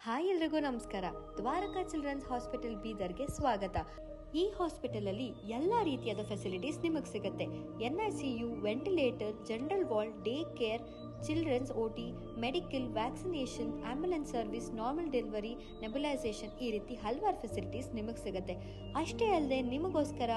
Hi ಎಲ್ರಿಗೂ ನಮಸ್ಕಾರ. Dwarka children's hospital ಬೀದರ್ಗೆ ಸ್ವಾಗತ. ಈ ಹಾಸ್ಪಿಟಲ್ ಅಲ್ಲಿ ಎಲ್ಲಾ ರೀತಿಯಾದ ಫೆಸಿಲಿಟೀಸ್ ನಿಮಗೆ ಸಿಗುತ್ತೆ. NICU, ventilator, general ward, day care, children's OT, medical, vaccination, ambulance service, normal delivery, nebulisation, ಈ ರೀತಿ ಹಲವಾರು ಫೆಸಿಲಿಟೀಸ್ ನಿಮಗೆ ಸಿಗುತ್ತೆ. ಅಷ್ಟೇ ಅಲ್ಲದೆ ನಿಮಗೋಸ್ಕರ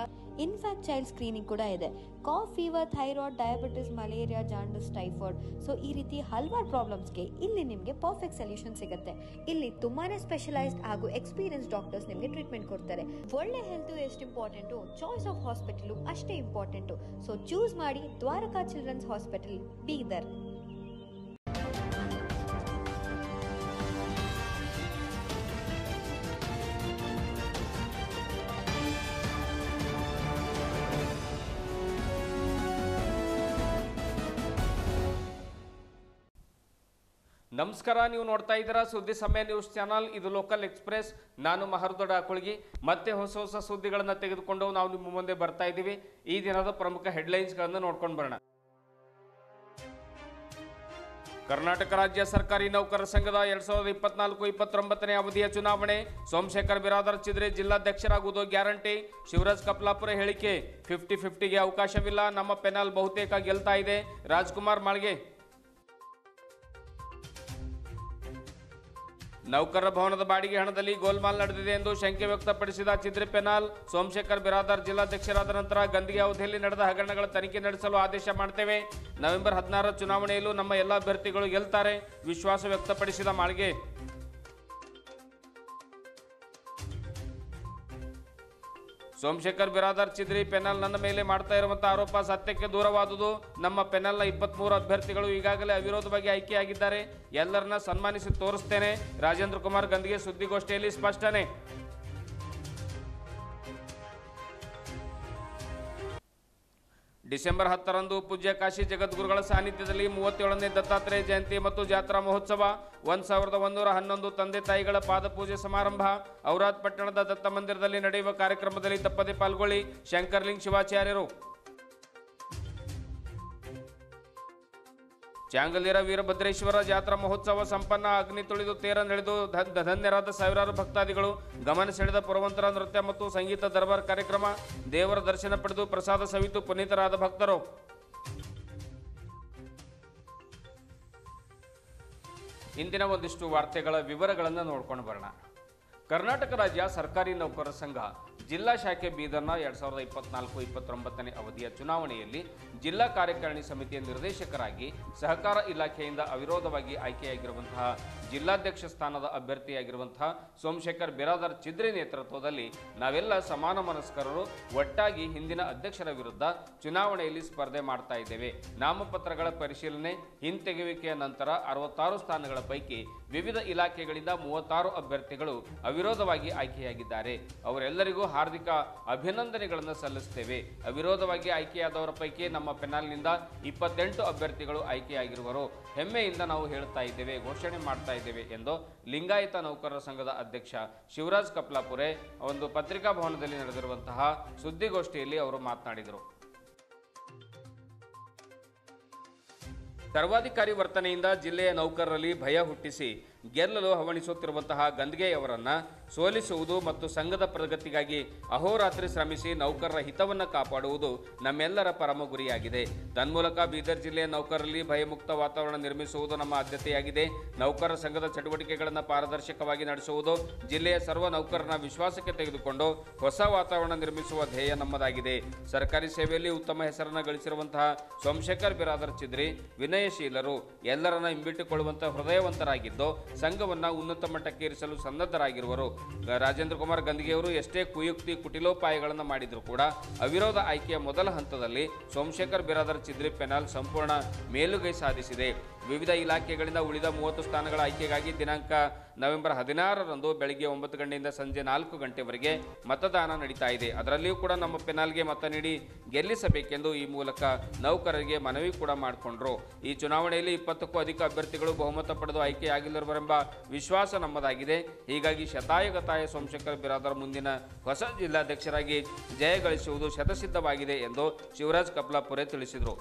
ಇನ್ಫ್ಯಾಕ್ಟ್ ಚೈಲ್ಡ್ ಸ್ಕ್ರೀನಿಂಗ್ ಕೂಡ ಇದೆ. Cough, fever, thyroid, diabetes, malaria, jaundice, typhoid, so ಈ ರೀತಿ ಹಲವಾರು ಪ್ರಾಬ್ಲಮ್ಸ್ಗೆ ಇಲ್ಲಿ ನಿಮಗೆ ಪರ್ಫೆಕ್ಟ್ ಸೊಲ್ಯೂಷನ್ ಸಿಗುತ್ತೆ. ಇಲ್ಲಿ ತುಂಬಾನೇ ಸ್ಪೆಷಲೈಸ್ಡ್ ಹಾಗೂ ಎಕ್ಸ್ಪೀರಿಯನ್ಸ್ ಡಾಕ್ಟರ್ಸ್ ನಿಮಗೆ ಟ್ರೀಟ್ಮೆಂಟ್ ಕೊಡ್ತಾರೆ. ಒಳ್ಳೆ ಹೆಲ್ತ್ ಎಷ್ಟು ಇಂಪಾರ್ಟೆಂಟು, ಚಾಯ್ಸ್ ಆಫ್ ಹಾಸ್ಪಿಟಲ್ ಅಷ್ಟೇ ಇಂಪಾರ್ಟೆಂಟು. ಸೊ ಚೂಸ್ ಮಾಡಿ ದ್ವಾರಕಾ ಚಿಲ್ಡ್ರನ್ಸ್ ಹಾಸ್ಪಿಟಲ್ ಬೀದರ್. ನಮಸ್ಕಾರ, ನೀವು ನೋಡ್ತಾ ಇದ್ದೀರಾ ಸುದ್ದಿ ಸಮಯ ನ್ಯೂಸ್ ಚಾನಲ್. ಇದು ಲೋಕಲ್ ಎಕ್ಸ್ಪ್ರೆಸ್. ನಾನು ಮಹರ್ದೊಡ್ಡ ಅಕೊಳಗಿ. ಮತ್ತೆ ಹೊಸ ಸುದ್ದಿಗಳನ್ನು ತೆಗೆದುಕೊಂಡು ನಾವು ನಿಮ್ಮ ಮುಂದೆ ಬರ್ತಾ ಇದ್ದೀವಿ. ಈ ದಿನದ ಪ್ರಮುಖ ಹೆಡ್ಲೈನ್ಸ್ಗಳನ್ನು ನೋಡ್ಕೊಂಡು ಬರೋಣ. ಕರ್ನಾಟಕ ರಾಜ್ಯ ಸರ್ಕಾರಿ ನೌಕರರ ಸಂಘದ 2024-29ನೇ ಅವಧಿಯ ಚುನಾವಣೆ. ಸೋಮಶೇಖರ್ ಬಿರಾದರ್ ಚಿದ್ರೆ ಜಿಲ್ಲಾಧ್ಯಕ್ಷರಾಗುವುದು ಗ್ಯಾರಂಟಿ. ಶಿವರಾಜ್ ಕಪ್ಲಾಪುರ ಹೇಳಿಕೆ 50-50ಗೆ ಅವಕಾಶವಿಲ್ಲ, ನಮ್ಮ ಪೆನಲ್ ಬಹುತೇಕ ಗೆಲ್ತಾ ಇದೆ. ರಾಜ್ಕುಮಾರ್ ಮಾಳ್ಗೆ. ನೌಕರರ ಭವನದ ಬಾಡಿಗೆ ಹಣದಲ್ಲಿ ಗೋಲ್ಮಾಲ್ ನಡೆದಿದೆ ಎಂದು ಶಂಕೆ ವ್ಯಕ್ತಪಡಿಸಿದ ಚಿದ್ರೆ ಪೆನಾಲ್. ಸೋಮಶೇಖರ್ ಬಿರಾದರ್ ಜಿಲ್ಲಾಧ್ಯಕ್ಷರಾದ ನಂತರ ಗಂದಿಗೆ ಅವಧಿಯಲ್ಲಿ ನಡೆದ ಹಗರಣಗಳ ತನಿಖೆ ನಡೆಸಲು ಆದೇಶ ಮಾಡ್ತೇವೆ. ನವೆಂಬರ್ 16ರ ಚುನಾವಣೆಯಲ್ಲೂ ನಮ್ಮ ಎಲ್ಲ ಅಭ್ಯರ್ಥಿಗಳು ಗೆಲ್ತಾರೆ, ವಿಶ್ವಾಸ ವ್ಯಕ್ತಪಡಿಸಿದ ಮಾಳ್ಗೆ. ಸೋಮಶೇಖರ್ ಬಿರಾದರ್ ಚಿದ್ರಿ ಪೆನಲ್ ನನ್ನ ಮೇಲೆ ಮಾಡ್ತಾ ಇರುವಂತಹ ಆರೋಪ ಸತ್ಯಕ್ಕೆ ದೂರವಾದುದು. ನಮ್ಮ ಪೆನಲ್ನ 23 ಅಭ್ಯರ್ಥಿಗಳು ಈಗಾಗಲೇ ಅವಿರೋಧವಾಗಿ ಆಯ್ಕೆಯಾಗಿದ್ದಾರೆ. ಎಲ್ಲರನ್ನ ಸನ್ಮಾನಿಸಿ ತೋರಿಸ್ತೇನೆ. ರಾಜೇಂದ್ರ ಕುಮಾರ್ ಗಂದಿಗೆ ಸುದ್ದಿಗೋಷ್ಠಿಯಲ್ಲಿ ಸ್ಪಷ್ಟನೆ. ಡಿಸೆಂಬರ್ 10ರಂದು ಪೂಜ್ಯ ಕಾಶಿ ಜಗದ್ಗುರುಗಳ ಸಾನ್ನಿಧ್ಯದಲ್ಲಿ 37ನೇ ದತ್ತಾತ್ರೇಯ ಜಯಂತಿ ಮತ್ತು ಜಾತ್ರಾ ಮಹೋತ್ಸವ. 1111 ತಂದೆ ತಾಯಿಗಳ ಪಾದಪೂಜೆ ಸಮಾರಂಭ. ಔರಾದ್ ಪಟ್ಟಣದ ದತ್ತ ಮಂದಿರದಲ್ಲಿ ನಡೆಯುವ ಕಾರ್ಯಕ್ರಮದಲ್ಲಿ ತಪ್ಪದೆ ಪಾಲ್ಗೊಳ್ಳಿ. ಶಂಕರ್ಲಿಂಗ್ ಶಿವಾಚಾರ್ಯರು. ಚಾಂಗಲೀರ ವೀರಭದ್ರೇಶ್ವರ ಜಾತ್ರಾ ಮಹೋತ್ಸವ ಸಂಪನ್ನ. ಅಗ್ನಿ ತುಳಿದು ತೇರ ನಡೆದು ಧನ್ಯರಾದ ಸಾವಿರಾರು ಭಕ್ತಾದಿಗಳು. ಗಮನ ಸೆಳೆದ ಪುರವಂತರ ನೃತ್ಯ ಮತ್ತು ಸಂಗೀತ ದರ್ಬಾರ್ ಕಾರ್ಯಕ್ರಮ. ದೇವರ ದರ್ಶನ ಪಡೆದು ಪ್ರಸಾದ ಸವಿತು ಪುನೀತರಾದ ಭಕ್ತರು. ಇಂದಿನ ಒಂದಿಷ್ಟು ವಾರ್ತೆಗಳ ವಿವರಗಳನ್ನು ನೋಡ್ಕೊಂಡು ಬರೋಣ. ಕರ್ನಾಟಕ ರಾಜ್ಯ ಸರ್ಕಾರಿ ನೌಕರರ ಸಂಘ ಜಿಲ್ಲಾ ಶಾಖೆ ಬೀದರ್ನ 2024-29ನೇ ಅವಧಿಯ ಚುನಾವಣೆಯಲ್ಲಿ ಜಿಲ್ಲಾ ಕಾರ್ಯಕಾರಿಣಿ ಸಮಿತಿಯ ನಿರ್ದೇಶಕರಾಗಿ ಸಹಕಾರ ಇಲಾಖೆಯಿಂದ ಅವಿರೋಧವಾಗಿ ಆಯ್ಕೆಯಾಗಿರುವಂತಹ ಜಿಲ್ಲಾಧ್ಯಕ್ಷ ಸ್ಥಾನದ ಅಭ್ಯರ್ಥಿಯಾಗಿರುವಂತಹ ಸೋಮಶೇಖರ್ ಬಿರಾದರ್ ಚಿದ್ರೆ ನೇತೃತ್ವದಲ್ಲಿ ನಾವೆಲ್ಲ ಸಮಾನ ಮನಸ್ಕರರು ಒಟ್ಟಾಗಿ ಹಿಂದಿನ ಅಧ್ಯಕ್ಷರ ವಿರುದ್ಧ ಚುನಾವಣೆಯಲ್ಲಿ ಸ್ಪರ್ಧೆ ಮಾಡ್ತಾ ಇದ್ದೇವೆ. ನಾಮಪತ್ರಗಳ ಪರಿಶೀಲನೆ ಹಿಂತೆಗೆಯುವಿಕೆಯ ನಂತರ 66 ಸ್ಥಾನಗಳ ಪೈಕಿ ವಿವಿಧ ಇಲಾಖೆಗಳಿಂದ 36 ಅಭ್ಯರ್ಥಿಗಳು ಅವಿರೋಧವಾಗಿ ಆಯ್ಕೆಯಾಗಿದ್ದಾರೆ. ಅವರೆಲ್ಲರಿಗೂ ಹಾರ್ದಿಕ ಅಭಿನಂದನೆಗಳನ್ನು ಸಲ್ಲಿಸುತ್ತೇವೆ. ಅವಿರೋಧವಾಗಿ ಆಯ್ಕೆಯಾದವರ ಪೈಕಿ ನಮ್ಮ ಪೆನಾಲ್ನಿಂದ 28 ಅಭ್ಯರ್ಥಿಗಳು ಆಯ್ಕೆಯಾಗಿರುವರು. ಹೆಮ್ಮೆಯಿಂದ ನಾವು ಹೇಳ್ತಾ ಇದ್ದೇವೆ, ಘೋಷಣೆ ಮಾಡ್ತಾ ಇದ್ದೇವೆ ಎಂದು ಲಿಂಗಾಯತ ನೌಕರರ ಸಂಘದ ಅಧ್ಯಕ್ಷ ಶಿವರಾಜ್ ಕಪ್ಲಾಪುರೆ ಒಂದು ಪತ್ರಿಕಾ ಭವನದಲ್ಲಿ ನಡೆದಿರುವಂತಹ ಸುದ್ದಿಗೋಷ್ಠಿಯಲ್ಲಿ ಅವರು ಮಾತನಾಡಿದರು. ಸರ್ವಾಧಿಕಾರಿ ವರ್ತನೆಯಿಂದ ಜಿಲ್ಲೆಯ ನೌಕರರಲ್ಲಿ ಭಯ ಹುಟ್ಟಿಸಿ ಗೆಲ್ಲಲು ಹವಣಿಸುತ್ತಿರುವಂತಹ ಗಂದ್ಗೆಯವರನ್ನ ಸೋಲಿಸುವುದು ಮತ್ತು ಸಂಘದ ಪ್ರಗತಿಗಾಗಿ ಅಹೋರಾತ್ರಿ ಶ್ರಮಿಸಿ ನೌಕರರ ಹಿತವನ್ನು ಕಾಪಾಡುವುದು ನಮ್ಮೆಲ್ಲರ ಪರಮ ಗುರಿಯಾಗಿದೆ. ತನ್ಮೂಲಕ ಬೀದರ್ ಜಿಲ್ಲೆಯ ನೌಕರರಲ್ಲಿ ಭಯಮುಕ್ತ ವಾತಾವರಣ ನಿರ್ಮಿಸುವುದು ನಮ್ಮ ಆದ್ಯತೆಯಾಗಿದೆ. ನೌಕರರ ಸಂಘದ ಚಟುವಟಿಕೆಗಳನ್ನು ಪಾರದರ್ಶಕವಾಗಿ ನಡೆಸುವುದು, ಜಿಲ್ಲೆಯ ಸರ್ವ ನೌಕರರನ್ನ ವಿಶ್ವಾಸಕ್ಕೆ ತೆಗೆದುಕೊಂಡು ಹೊಸ ವಾತಾವರಣ ನಿರ್ಮಿಸುವ ಧ್ಯೇಯ ನಮ್ಮದಾಗಿದೆ. ಸರ್ಕಾರಿ ಸೇವೆಯಲ್ಲಿ ಉತ್ತಮ ಹೆಸರನ್ನು ಗಳಿಸಿರುವಂತಹ ಸೋಮಶೇಖರ್ ಬಿರಾದರ್ ಚಿದ್ರಿ ವಿನಯಶೀಲರು, ಎಲ್ಲರನ್ನ ಹಿಂಬಿಟ್ಟುಕೊಳ್ಳುವಂತಹ ಹೃದಯವಂತರಾಗಿದ್ದು ಸಂಘವನ್ನ ಉನ್ನತ ಮಟ್ಟಕ್ಕೆ ಏರಿಸಲು ಸನ್ನದ್ಧರಾಗಿರುವರು. ರಾಜೇಂದ್ರ ಕುಮಾರ್ ಗಂದಿಗೆಯವರು ಎಷ್ಟೇ ಕುಯುಕ್ತಿ ಕುಟಿಲೋಪಾಯಗಳನ್ನು ಮಾಡಿದರೂ ಕೂಡ ಅವಿರೋಧ ಆಯ್ಕೆಯ ಮೊದಲ ಹಂತದಲ್ಲಿ ಸೋಮಶೇಖರ್ ಬಿರಾದರ್ ಚಿದ್ರಿ ಪೆನಾಲ್ ಸಂಪೂರ್ಣ ಮೇಲುಗೈ ಸಾಧಿಸಿದೆ. ವಿವಿಧ ಇಲಾಖೆಗಳಿಂದ ಉಳಿದ 30 ಸ್ಥಾನಗಳ ಆಯ್ಕೆಗಾಗಿ ದಿನಾಂಕ ನವೆಂಬರ್ 16ರಂದು ಬೆಳಗ್ಗೆ 9 ಗಂಟೆಯಿಂದ ಸಂಜೆ 4 ಗಂಟೆವರೆಗೆ ಮತದಾನ ನಡೀತಾ ಇದೆ. ಅದರಲ್ಲಿಯೂ ಕೂಡ ನಮ್ಮ ಪೆನಾಲ್ಗೆ ಮತ ನೀಡಿ ಗೆಲ್ಲಿಸಬೇಕೆಂದು ಈ ಮೂಲಕ ನೌಕರರಿಗೆ ಮನವಿ ಕೂಡ ಮಾಡಿಕೊಂಡ್ರು. ಈ ಚುನಾವಣೆಯಲ್ಲಿ 20ಕ್ಕೂ ಅಧಿಕ ಅಭ್ಯರ್ಥಿಗಳು ಬಹುಮತ ಪಡೆದು ಆಯ್ಕೆಯಾಗಿಲ್ಲವೆಂಬ ವಿಶ್ವಾಸ ನಮ್ಮದಾಗಿದೆ. ಹೀಗಾಗಿ ಶತಾಯಗತಾಯ ಸೋಮಶೇಖರ್ ಬಿರಾದರ್ ಮುಂದಿನ ಹೊಸ ಜಿಲ್ಲಾಧ್ಯಕ್ಷರಾಗಿ ಜಯ ಗಳಿಸುವುದು ಶತಸಿದ್ಧವಾಗಿದೆ ಎಂದು ಶಿವರಾಜ್ ಕಪ್ಲಾಪುರೆ ತಿಳಿಸಿದರು.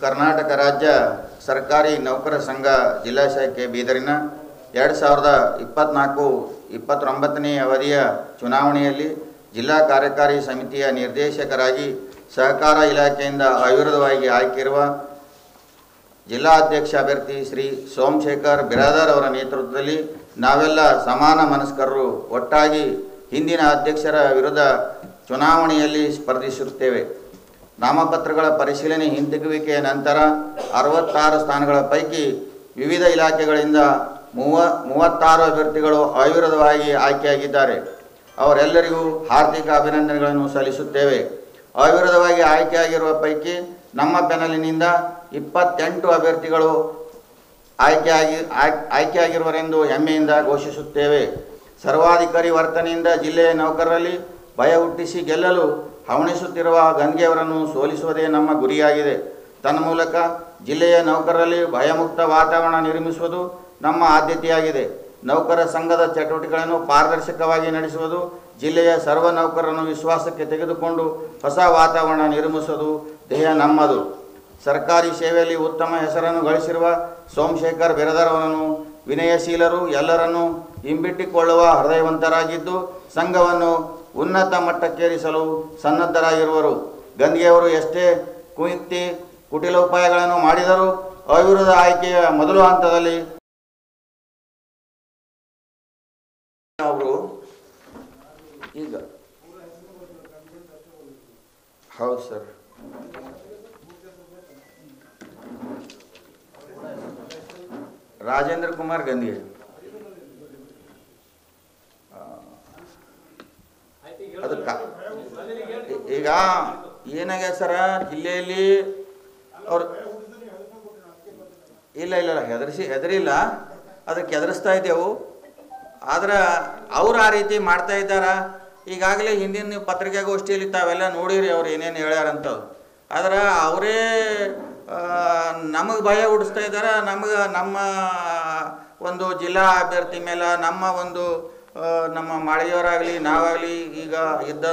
ಕರ್ನಾಟಕ ರಾಜ್ಯ ಸರ್ಕಾರಿ ನೌಕರ ಸಂಘ ಜಿಲ್ಲಾ ಶಾಖೆ ಬೀದರಿನ 2024-29ನೇ ಅವಧಿಯ ಚುನಾವಣೆಯಲ್ಲಿ ಜಿಲ್ಲಾ ಕಾರ್ಯಕಾರಿ ಸಮಿತಿಯ ನಿರ್ದೇಶಕರಾಗಿ ಸಹಕಾರ ಇಲಾಖೆಯಿಂದ ಅವಿರೋಧವಾಗಿ ಆಯ್ಕೆಯಿರುವ ಜಿಲ್ಲಾಧ್ಯಕ್ಷ ಅಭ್ಯರ್ಥಿ ಶ್ರೀ ಸೋಮಶೇಖರ್ ಬಿರಾದರ್ ಅವರ ನೇತೃತ್ವದಲ್ಲಿ ನಾವೆಲ್ಲ ಸಮಾನ ಮನಸ್ಕರರು ಒಟ್ಟಾಗಿ ಹಿಂದಿನ ಅಧ್ಯಕ್ಷರ ವಿರುದ್ಧ ಚುನಾವಣೆಯಲ್ಲಿ ಸ್ಪರ್ಧಿಸುತ್ತೇವೆ. ನಾಮಪತ್ರಗಳ ಪರಿಶೀಲನೆ ಹಿಂತೆಗೆಯುವಿಕೆಯ ನಂತರ 66 ಸ್ಥಾನಗಳ ಪೈಕಿ ವಿವಿಧ ಇಲಾಖೆಗಳಿಂದ 36 ಅಭ್ಯರ್ಥಿಗಳು ಅವಿರೋಧವಾಗಿ ಆಯ್ಕೆಯಾಗಿದ್ದಾರೆ. ಅವರೆಲ್ಲರಿಗೂ ಹಾರ್ದಿಕ ಅಭಿನಂದನೆಗಳನ್ನು ಸಲ್ಲಿಸುತ್ತೇವೆ. ಅವಿರೋಧವಾಗಿ ಆಯ್ಕೆಯಾಗಿರುವ ಪೈಕಿ ನಮ್ಮ ಪ್ಯಾನಲಿನಿಂದ 28 ಅಭ್ಯರ್ಥಿಗಳು ಆಯ್ಕೆಯಾಗಿರುವರೆಂದು ಹೆಮ್ಮೆಯಿಂದ ಘೋಷಿಸುತ್ತೇವೆ. ಸರ್ವಾಧಿಕಾರಿ ವರ್ತನೆಯಿಂದ ಜಿಲ್ಲೆಯ ನೌಕರರಲ್ಲಿ ಭಯ ಹುಟ್ಟಿಸಿ ಗೆಲ್ಲಲು ಹವಣಿಸುತ್ತಿರುವ ಗಂಗೆಯವರನ್ನು ಸೋಲಿಸುವುದೇ ನಮ್ಮ ಗುರಿಯಾಗಿದೆ. ತನ್ಮೂಲಕ ಜಿಲ್ಲೆಯ ನೌಕರರಲ್ಲಿ ಭಯಮುಕ್ತ ವಾತಾವರಣ ನಿರ್ಮಿಸುವುದು ನಮ್ಮ ಆದ್ಯತೆಯಾಗಿದೆ. ನೌಕರ ಸಂಘದ ಚಟುವಟಿಕೆಗಳನ್ನು ಪಾರದರ್ಶಕವಾಗಿ ನಡೆಸುವುದು, ಜಿಲ್ಲೆಯ ಸರ್ವ ನೌಕರರನ್ನು ವಿಶ್ವಾಸಕ್ಕೆ ತೆಗೆದುಕೊಂಡು ಹೊಸ ವಾತಾವರಣ ನಿರ್ಮಿಸುವುದು ಧ್ಯೇಯ ನಮ್ಮದು. ಸರ್ಕಾರಿ ಸೇವೆಯಲ್ಲಿ ಉತ್ತಮ ಹೆಸರನ್ನು ಗಳಿಸಿರುವ ಸೋಮಶೇಖರ್ ಬಿರಾದರ್ ಅವರನ್ನು ವಿನಯಶೀಲರು, ಎಲ್ಲರನ್ನೂ ಹಿಂಬಿಟ್ಟಿಕೊಳ್ಳುವ ಹೃದಯವಂತರಾಗಿದ್ದು ಸಂಘವನ್ನು ಉನ್ನತ ಮಟ್ಟಕ್ಕೇರಿಸಲು ಸನ್ನದ್ಧರಾಗಿರುವರು. ಗಂಗೆಯವರು ಎಷ್ಟೇ ಕುಯುಕ್ತಿ ಕುಟಿಲೋಪಾಯಗಳನ್ನು ಮಾಡಿದರೂ ಅವಿರೋಧ ಆಯ್ಕೆಯ ಮೊದಲ ಹಂತದಲ್ಲಿ ಅವರು ಈಗ ಹೌದು ಸರ್, ರಾಜೇಂದ್ರ ಕುಮಾರ್ ಗಂಗೆ. ಅದಕ್ಕೆ ಈಗ ಏನಾಗ್ಯದ ಸರ, ಜಿಲ್ಲೆಯಲ್ಲಿ ಅವ್ರು ಇಲ್ಲ ಹೆದರಿಲ್ಲ, ಅದಕ್ಕೆ ಹೆದರಿಸ್ತಾ ಇದ್ದೆವು. ಆದ್ರೆ ಅವ್ರು ಆ ರೀತಿ ಮಾಡ್ತಾ ಇದ್ದಾರ. ಈಗಾಗಲೇ ಹಿಂದಿನ ನೀವು ಪತ್ರಿಕಾಗೋಷ್ಠಿಯಲ್ಲಿ ತಾವೆಲ್ಲ ನೋಡಿರಿ ಅವ್ರು ಏನೇನು ಹೇಳ್ಯಾರಂಥದ್ದು. ಆದ್ರೆ ಅವರೇ ನಮಗೆ ಭಯ ಹುಟ್ಟಿಸ್ತಾ ಇದ್ದಾರೆ. ನಮ್ಮ ಒಂದು ಜಿಲ್ಲಾ ಅಭ್ಯರ್ಥಿ ಮೇಲೆ ನಮ್ಮ ಮಾಳಿಗೆಯವರಾಗಲಿ ನಾವಾಗಲಿ ಈಗ ಇದ್ದ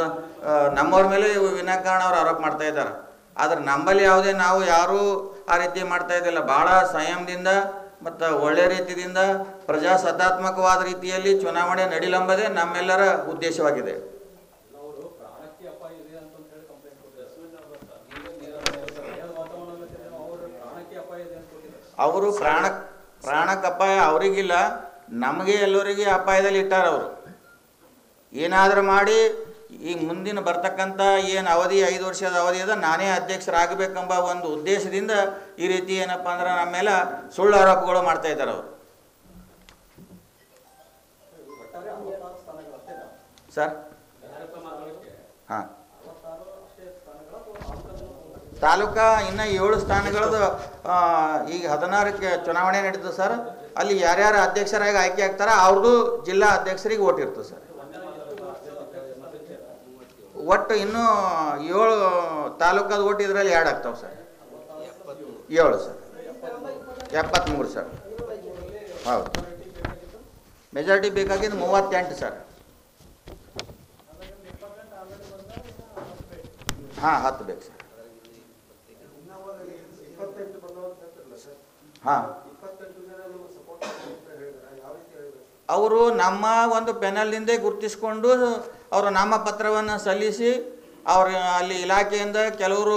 ನಮ್ಮವ್ರ ಮೇಲೆ ವಿನಾಕಾರಣ ಅವ್ರು ಆರೋಪ ಮಾಡ್ತಾ ಇದ್ದಾರೆ. ಆದ್ರೆ ನಮ್ಮಲ್ಲಿ ನಾವು ಯಾರೂ ಆ ರೀತಿ ಮಾಡ್ತಾ ಇದ್ದಿಲ್ಲ. ಭಾಳ ಸಂಯಮದಿಂದ ಮತ್ತು ಒಳ್ಳೆಯ ರೀತಿಯಿಂದ ಪ್ರಜಾಸತ್ತಾತ್ಮಕವಾದ ರೀತಿಯಲ್ಲಿ ಚುನಾವಣೆ ನಡಿಲೆಂಬುದೇ ನಮ್ಮೆಲ್ಲರ ಉದ್ದೇಶವಾಗಿದೆ. ಅವರು ಪ್ರಾಣಕ್ಕೆ ಅಪಾಯ ಅವರಿಗಿಲ್ಲ, ನಮಗೆ ಎಲ್ಲರಿಗೆ ಅಪಾಯದಲ್ಲಿ ಇಟ್ಟಾರ. ಅವರು ಏನಾದರೂ ಮಾಡಿ ಈಗ ಮುಂದಿನ ಬರ್ತಕ್ಕಂಥ ಏನು ಅವಧಿ 5 ವರ್ಷದ ಅವಧಿ ಅದ, ನಾನೇ ಅಧ್ಯಕ್ಷರಾಗಬೇಕೆಂಬ ಒಂದು ಉದ್ದೇಶದಿಂದ ಈ ರೀತಿ ಏನಪ್ಪ ಅಂದ್ರೆ ನಮ್ಮ ಮೇಲೆ ಸುಳ್ಳು ಆರೋಪಗಳು ಮಾಡ್ತಾ ಇದ್ದಾರೆ ಅವರು. ಸರ್ ಹಾಂ, ತಾಲೂಕಾ ಇನ್ನು 7 ಸ್ಥಾನಗಳದ್ದು ಈಗ 16ಕ್ಕೆ ಚುನಾವಣೆ ನಡೀತದೆ ಸರ್. ಅಲ್ಲಿ ಯಾರ್ಯಾರು ಅಧ್ಯಕ್ಷರಾಗಿ ಆಯ್ಕೆ ಆಗ್ತಾರ ಅವ್ರದ್ದು ಜಿಲ್ಲಾ ಅಧ್ಯಕ್ಷರಿಗೆ ಓಟ್ ಇರ್ತದೆ ಸರ್. ಒಟ್ಟು ಇನ್ನೂ 7 ತಾಲೂಕದ ಓಟ್ ಇದರಲ್ಲಿ 2 ಆಗ್ತಾವೆ ಸರ್. 7 sir, 73 sir. ಹೌದು, ಮೆಜಾರಿಟಿ ಬೇಕಾಗಿದ್ದು 38 ಸರ್. ಹಾಂ, 10 ಬೇಕು ಸರ್. ಹಾಂ, ಅವರು ನಮ್ಮ ಒಂದು ಪ್ಯಾನಲ್ನಿಂದ ಗುರುತಿಸಿಕೊಂಡು ಅವರು ನಾಮಪತ್ರವನ್ನು ಸಲ್ಲಿಸಿ ಅವರು ಅಲ್ಲಿ ಇಲಾಖೆಯಿಂದ ಕೆಲವರು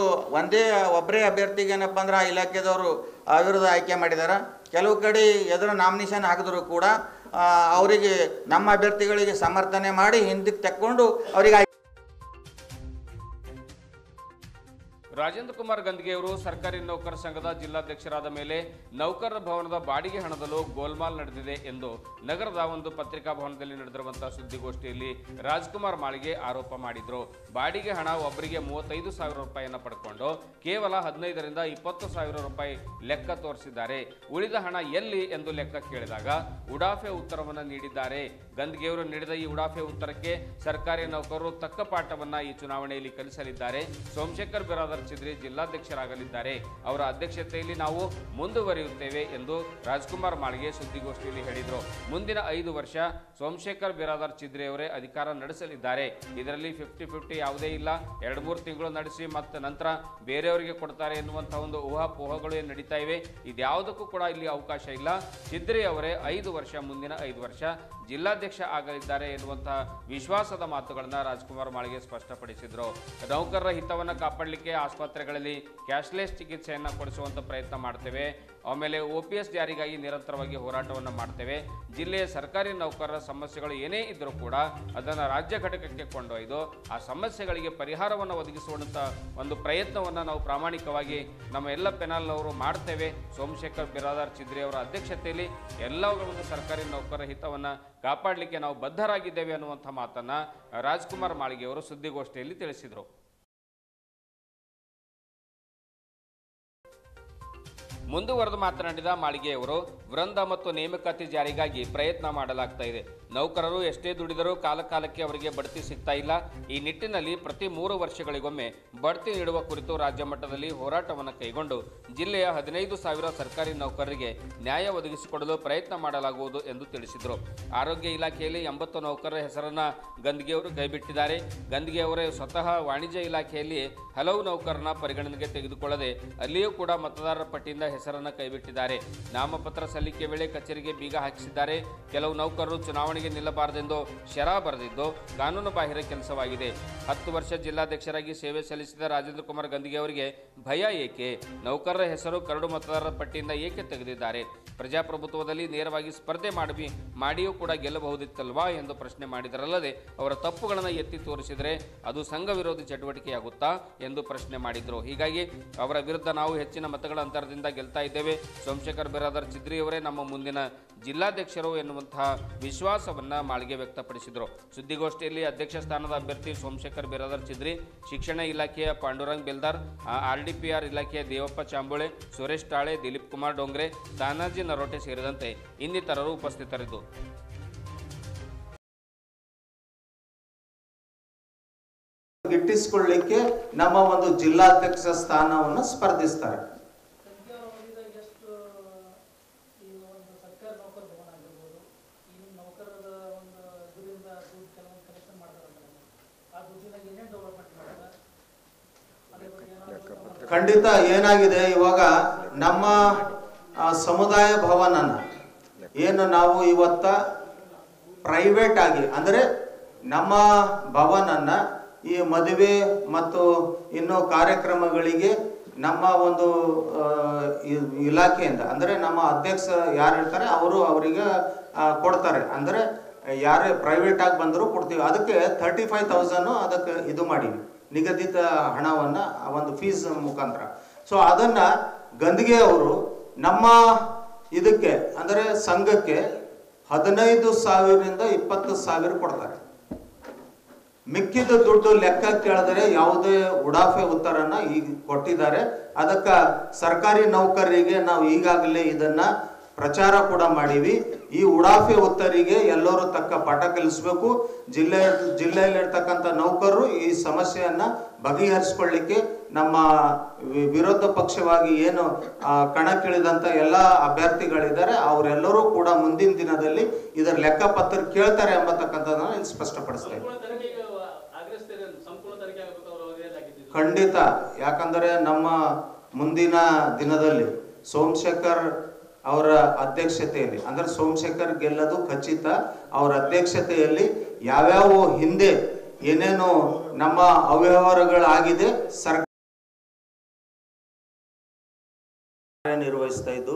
ಒಬ್ಬರೇ ಅಭ್ಯರ್ಥಿಗೆ ಏನಪ್ಪ ಅಂದ್ರೆ ಆ ಇಲಾಖೆದವರು ಅವಿರೋಧ ಆಯ್ಕೆ ಮಾಡಿದ್ದಾರೆ. ಕೆಲವು ಕಡೆ ಎದುರು ನಾಮಿನೇಷನ್ ಹಾಕಿದ್ರು ಕೂಡ ಅವರಿಗೆ ನಮ್ಮ ಅಭ್ಯರ್ಥಿಗಳಿಗೆ ಸಮರ್ಥನೆ ಮಾಡಿ ಹಿಂದಕ್ಕೆ ತಕ್ಕೊಂಡು ಅವರಿಗೆ ರಾಜೇಂದ್ರ ಕುಮಾರ್ ಗಂದ್ಗೆಯವರು ಸರ್ಕಾರಿ ನೌಕರ ಸಂಘದ ಜಿಲ್ಲಾಧ್ಯಕ್ಷರಾದ ಮೇಲೆ ನೌಕರರ ಭವನದ ಬಾಡಿಗೆ ಹಣದಲ್ಲೂ ಗೋಲ್ಮಾಲ್ ನಡೆದಿದೆ ಎಂದು ನಗರದ ಒಂದು ಪತ್ರಿಕಾ ಭವನದಲ್ಲಿ ನಡೆದಿರುವಂತಹ ಸುದ್ದಿಗೋಷ್ಠಿಯಲ್ಲಿ ರಾಜ್ಕುಮಾರ್ ಮಾಳಿಗೆ ಆರೋಪ ಮಾಡಿದ್ರು. ಬಾಡಿಗೆ ಹಣ ಒಬ್ಬರಿಗೆ 35,000 ರೂಪಾಯಿಯನ್ನು ಪಡ್ಕೊಂಡು ಕೇವಲ 15ರಿಂದ 20,000 ರೂಪಾಯಿ ಲೆಕ್ಕ ತೋರಿಸಿದ್ದಾರೆ. ಉಳಿದ ಹಣ ಎಲ್ಲಿ ಎಂದು ಲೆಕ್ಕ ಕೇಳಿದಾಗ ಉಡಾಫೆ ಉತ್ತರವನ್ನು ನೀಡಿದ್ದಾರೆ. ಗಂದ್ಗೆಯವರು ನೀಡಿದ ಈ ಉಡಾಫೆ ಉತ್ತರಕ್ಕೆ ಸರ್ಕಾರಿ ನೌಕರರು ತಕ್ಕ ಪಾಠವನ್ನ ಈ ಚುನಾವಣೆಯಲ್ಲಿ ಕಲಿಸಲಿದ್ದಾರೆ. ಸೋಮಶೇಖರ್ ಬಿರಾದರ್ ಚಿದ್ರಿ ಜಿಲ್ಲಾಧ್ಯಕ್ಷರಾಗಲಿದ್ದಾರೆ. ಅವರ ಅಧ್ಯಕ್ಷತೆಯಲ್ಲಿ ನಾವು ಮುಂದುವರಿಯುತ್ತೇವೆ ಎಂದು ರಾಜ್ಕುಮಾರ್ ಮಾಳ್ಗೆ ಸುದ್ದಿಗೋಷ್ಠಿಯಲ್ಲಿ ಹೇಳಿದರು. ಮುಂದಿನ 5 ವರ್ಷ ಸೋಮಶೇಖರ್ ಬಿರಾದಾರ್ ಚಿದ್ರಿ ಅವರೇ ಅಧಿಕಾರ ನಡೆಸಲಿದ್ದಾರೆ. ಇದರಲ್ಲಿ 50-50 ಯಾವುದೇ ಇಲ್ಲ. 2-3 ತಿಂಗಳು ನಡೆಸಿ ಮತ್ತೆ ನಂತರ ಬೇರೆಯವರಿಗೆ ಕೊಡ್ತಾರೆ ಎನ್ನುವಂತಹ ಒಂದು ಊಹಾಪೋಹಗಳು ಏನು ನಡೀತಾ ಇವೆ. ಇದ್ಯಾವುದಕ್ಕೂ ಕೂಡ ಇಲ್ಲಿ ಅವಕಾಶ ಇಲ್ಲ. ಚಿದ್ರಿ ಅವರೇ 5 ವರ್ಷ ಮುಂದಿನ 5 ವರ್ಷ ಜಿಲ್ಲಾಧ್ಯಕ್ಷ ಆಗಲಿದ್ದಾರೆ ಎನ್ನುವಂತಹ ವಿಶ್ವಾಸದ ಮಾತುಗಳನ್ನು ರಾಜ್ಕುಮಾರ್ ಮಾಳ್ಗೆ ಸ್ಪಷ್ಟಪಡಿಸಿದರು. ನೌಕರರ ಹಿತವನ್ನು ಕಾಪಾಡಲಿಕ್ಕೆ ಆಸ್ಪತ್ರೆಗಳಲ್ಲಿ ಕ್ಯಾಶ್ಲೆಸ್ ಚಿಕಿತ್ಸೆಯನ್ನು ಕೊಡಿಸುವಂಥ ಪ್ರಯತ್ನ ಮಾಡ್ತೇವೆ. ಆಮೇಲೆ OPS ಜಾರಿಗಾಗಿ ನಿರಂತರವಾಗಿ ಹೋರಾಟವನ್ನು ಮಾಡ್ತೇವೆ. ಜಿಲ್ಲೆಯ ಸರ್ಕಾರಿ ನೌಕರರ ಸಮಸ್ಯೆಗಳು ಏನೇ ಇದ್ದರೂ ಕೂಡ ಅದನ್ನು ರಾಜ್ಯ ಘಟಕಕ್ಕೆ ಕೊಂಡೊಯ್ದು ಆ ಸಮಸ್ಯೆಗಳಿಗೆ ಪರಿಹಾರವನ್ನು ಒದಗಿಸುವಂಥ ಒಂದು ಪ್ರಯತ್ನವನ್ನು ನಾವು ಪ್ರಾಮಾಣಿಕವಾಗಿ ನಮ್ಮ ಎಲ್ಲ ಪೆನಲ್ನವರು ಮಾಡ್ತೇವೆ. ಸೋಮಶೇಖರ್ ಬಿರಾದಾರ್ ಚಿದ್ರಿ ಅವರ ಅಧ್ಯಕ್ಷತೆಯಲ್ಲಿ ಎಲ್ಲ ಒಂದು ಸರ್ಕಾರಿ ನೌಕರರ ಹಿತವನ್ನು ಕಾಪಾಡಲಿಕ್ಕೆ ನಾವು ಬದ್ಧರಾಗಿದ್ದೇವೆ ಅನ್ನುವಂಥ ಮಾತನ್ನು ರಾಜ್ಕುಮಾರ್ ಮಾಳ್ಗೆ ಅವರು ಸುದ್ದಿಗೋಷ್ಠಿಯಲ್ಲಿ ತಿಳಿಸಿದರು. ಮುಂದುವರೆದು ಮಾತನಾಡಿದ ಮಾಳಿಗೆಯವರು, ವೃಂದ ಮತ್ತು ನೇಮಕಾತಿ ಜಾರಿಗಾಗಿ ಪ್ರಯತ್ನ ಮಾಡಲಾಗ್ತಾ ಇದೆ. ನೌಕರರು ಎಷ್ಟೇ ದುಡಿದರೂ ಕಾಲಕಾಲಕ್ಕೆ ಅವರಿಗೆ ಬಡ್ತಿ ಸಿಗ್ತಾ ಇಲ್ಲ. ಈ ನಿಟ್ಟಿನಲ್ಲಿ ಪ್ರತಿ 3 ವರ್ಷಗಳಿಗೊಮ್ಮೆ ಬಡ್ತಿ ನೀಡುವ ಕುರಿತು ರಾಜ್ಯ ಮಟ್ಟದಲ್ಲಿ ಹೋರಾಟವನ್ನು ಕೈಗೊಂಡು ಜಿಲ್ಲೆಯ 15,000 ಸರ್ಕಾರಿ ನೌಕರರಿಗೆ ನ್ಯಾಯ ಒದಗಿಸಿಕೊಡಲು ಪ್ರಯತ್ನ ಮಾಡಲಾಗುವುದು ಎಂದು ತಿಳಿಸಿದರು. ಆರೋಗ್ಯ ಇಲಾಖೆಯಲ್ಲಿ 80 ನೌಕರರ ಹೆಸರನ್ನು ಗಂದ್ಗೆಯವರು ಕೈಬಿಟ್ಟಿದ್ದಾರೆ. ಗಂದ್ಗೆಯವರೇ ಸ್ವತಃ ವಾಣಿಜ್ಯ ಇಲಾಖೆಯಲ್ಲಿ ಹಲವು ನೌಕರರನ್ನ ಪರಿಗಣನೆಗೆ ತೆಗೆದುಕೊಳ್ಳದೆ ಅಲ್ಲಿಯೂ ಕೂಡ ಮತದಾರರ ಪಟ್ಟಿಯಿಂದ ಹೆಸರನ್ನು ಕೈಬಿಟ್ಟಿದ್ದಾರೆ. ನಾಮಪತ್ರ ಸಲ್ಲಿಕೆ ವೇಳೆ ಕಚೇರಿಗೆ ಬೀಗ ಹಾಕಿಸಿದ್ದಾರೆ. ಕೆಲವು ನೌಕರರು ಚುನಾವಣೆಗೆ ನಿಲ್ಲಬಾರದೆಂದು ಶರಾ ಬರೆದಿದ್ದು ಕಾನೂನು ಬಾಹಿರ ಕೆಲಸವಾಗಿದೆ. 10 ವರ್ಷ ಜಿಲ್ಲಾಧ್ಯಕ್ಷರಾಗಿ ಸೇವೆ ಸಲ್ಲಿಸಿದ ರಾಜೇಂದ್ರ ಕುಮಾರ್ ಗಂದಿಗೆ ಅವರಿಗೆ ಭಯ ಏಕೆ? ನೌಕರರ ಹೆಸರು ಕರಡು ಮತದಾರರ ಪಟ್ಟಿಯಿಂದ ಏಕೆ ತೆಗೆದಿದ್ದಾರೆ? ಪ್ರಜಾಪ್ರಭುತ್ವದಲ್ಲಿ ನೇರವಾಗಿ ಸ್ಪರ್ಧೆ ಮಾಡಿಯೂ ಕೂಡ ಗೆಲ್ಲಬಹುದಿತ್ತಲ್ವಾ ಎಂದು ಪ್ರಶ್ನೆ ಮಾಡಿದರಲ್ಲದೆ ಅವರ ತಪ್ಪುಗಳನ್ನು ಎತ್ತಿ ತೋರಿಸಿದರೆ ಅದು ಸಂಘ ವಿರೋಧಿ ಚಟುವಟಿಕೆಯಾಗುತ್ತಾ ಎಂದು ಪ್ರಶ್ನೆ ಮಾಡಿದರು. ಹೀಗಾಗಿ ಅವರ ವಿರುದ್ಧ ನಾವು ಹೆಚ್ಚಿನ ಮತಗಳ ಅಂತರದಿಂದ ಗೆಲ್ತಾ ಇದ್ದೇವೆ. ಸೋಮಶೇಖರ್ ಬಿರಾದಾರ್ ಚಿದ್ರಿ ಅವರೇ ನಮ್ಮ ಮುಂದಿನ ಜಿಲ್ಲಾಧ್ಯಕ್ಷರು ಎನ್ನುವಂತಹ ವಿಶ್ವಾಸವನ್ನ ಮಾಳ್ಗೆ ವ್ಯಕ್ತಪಡಿಸಿದರು. ಸುದ್ದಿಗೋಷ್ಠಿಯಲ್ಲಿ ಅಧ್ಯಕ್ಷ ಸ್ಥಾನದ ಅಭ್ಯರ್ಥಿ ಸೋಮಶೇಖರ್ ಬಿರಾದಾರ್ ಚಿದ್ರಿ, ಶಿಕ್ಷಣ ಇಲಾಖೆಯ ಪಾಂಡುರಂಗ್ ಬೆಲ್ದಾರ್, RDPR ಇಲಾಖೆಯ ದೇವಪ್ಪ ಚಾಂಬೋಳೆ, ಸುರೇಶ್ ಟಾಳೆ, ದಿಲೀಪ್ ಕುಮಾರ್ ಡೋಂಗ್ರೆ, ತಾನಾಜಿ ನರೋಟೆ ಸೇರಿದಂತೆ ಇನ್ನಿತರರು ಉಪಸ್ಥಿತರಿದ್ದರು. ಗಿಟ್ಟಿಸಿಕೊಳ್ಳಲಿಕ್ಕೆ ನಮ್ಮ ಒಂದು ಜಿಲ್ಲಾಧ್ಯಕ್ಷ ಸ್ಥಾನವನ್ನು ಸ್ಪರ್ಧಿಸ್ತಾರೆ. ಖಂಡಿತ ಏನಾಗಿದೆ, ಇವಾಗ ನಮ್ಮ ಸಮುದಾಯ ಭವನನ್ನ ಏನು ನಾವು ಇವತ್ತ ಪ್ರೈವೇಟ್ ಆಗಿ ಅಂದರೆ ನಮ್ಮ ಭವನನ್ನ ಈ ಮದುವೆ ಮತ್ತು ಇನ್ನು ಕಾರ್ಯಕ್ರಮಗಳಿಗೆ ನಮ್ಮ ಒಂದು ಇಲಾಖೆಯಿಂದ ಅಂದರೆ ನಮ್ಮ ಅಧ್ಯಕ್ಷ ಯಾರು ಇರ್ತಾರೆ ಅವರು ಅವರಿಗೆ ಕೊಡ್ತಾರೆ. ಅಂದರೆ ಯಾರೇ ಪ್ರೈವೇಟ್ ಆಗಿ ಬಂದರೂ ಕೊಡ್ತೀವಿ. ಅದಕ್ಕೆ 35,000 ಅದಕ್ಕೆ ಇದು ಮಾಡೀವಿ, ನಿಗದಿತ ಹಣವನ್ನು ಒಂದು ಫೀಸ್ ಮುಖಾಂತರ. ಸೊ ಅದನ್ನ ಗಂದಿಗೆ ಅವರು ನಮ್ಮ ಇದಕ್ಕೆ ಅಂದರೆ ಸಂಘಕ್ಕೆ 15,000ರಿಂದ 20,000 ಕೊಡ್ತಾರೆ. ಮಿಕ್ಕಿದ ದುಡ್ಡು ಲೆಕ್ಕ ಕೇಳಿದರೆ ಯಾವುದೇ ಉಡಾಫೆ ಉತ್ತರನ ಈಗ ಕೊಟ್ಟಿದ್ದಾರೆ. ಅದಕ್ಕೆ ಸರ್ಕಾರಿ ನೌಕರರಿಗೆ ನಾವು ಈಗಾಗಲೇ ಇದನ್ನ ಪ್ರಚಾರ ಕೂಡ ಮಾಡೀವಿ. ಈ ಉಡಾಫೆ ಉತ್ತರಿಗೆ ಎಲ್ಲರೂ ತಕ್ಕ ಪಾಠ ಕಲಿಸಬೇಕು. ಜಿಲ್ಲೆಯಲ್ಲಿರ್ತಕ್ಕಂಥ ನೌಕರರು ಈ ಸಮಸ್ಯೆಯನ್ನ ಬಗೆಹರಿಸಿಕೊಳ್ಳಿಕ್ಕೆ ನಮ್ಮ ವಿರೋಧ ಪಕ್ಷವಾಗಿ ಏನು ಕಣಕ್ಕಿಳಿದಂಥ ಎಲ್ಲ ಅಭ್ಯರ್ಥಿಗಳಿದ್ದಾರೆ ಅವರೆಲ್ಲರೂ ಕೂಡ ಮುಂದಿನ ದಿನದಲ್ಲಿ ಇದರ ಲೆಕ್ಕಪತ್ರ ಕೇಳ್ತಾರೆ ಎಂಬತಕ್ಕಂಥದ್ದನ್ನ ಇಲ್ಲಿ ಸ್ಪಷ್ಟಪಡಿಸ್ತೇವೆ. ಖಂಡಿತ, ಯಾಕಂದರೆ ನಮ್ಮ ಮುಂದಿನ ದಿನದಲ್ಲಿ ಸೋಮಶೇಖರ್ ಅವರ ಅಧ್ಯಕ್ಷತೆಯಲ್ಲಿ ಅಂದ್ರೆ ಸೋಮಶೇಖರ್ ಗೆಲ್ಲದು ಖಚಿತ. ಅವರ ಅಧ್ಯಕ್ಷತೆಯಲ್ಲಿ ಯಾವ್ಯಾವ ಹಿಂದೆ ಏನೇನು ನಮ್ಮ ಅವ್ಯವಹಾರಗಳಾಗಿದೆ ಸರ್ಕಾರ ನಿರ್ವಹಿಸ್ತಾ ಇದ್ದು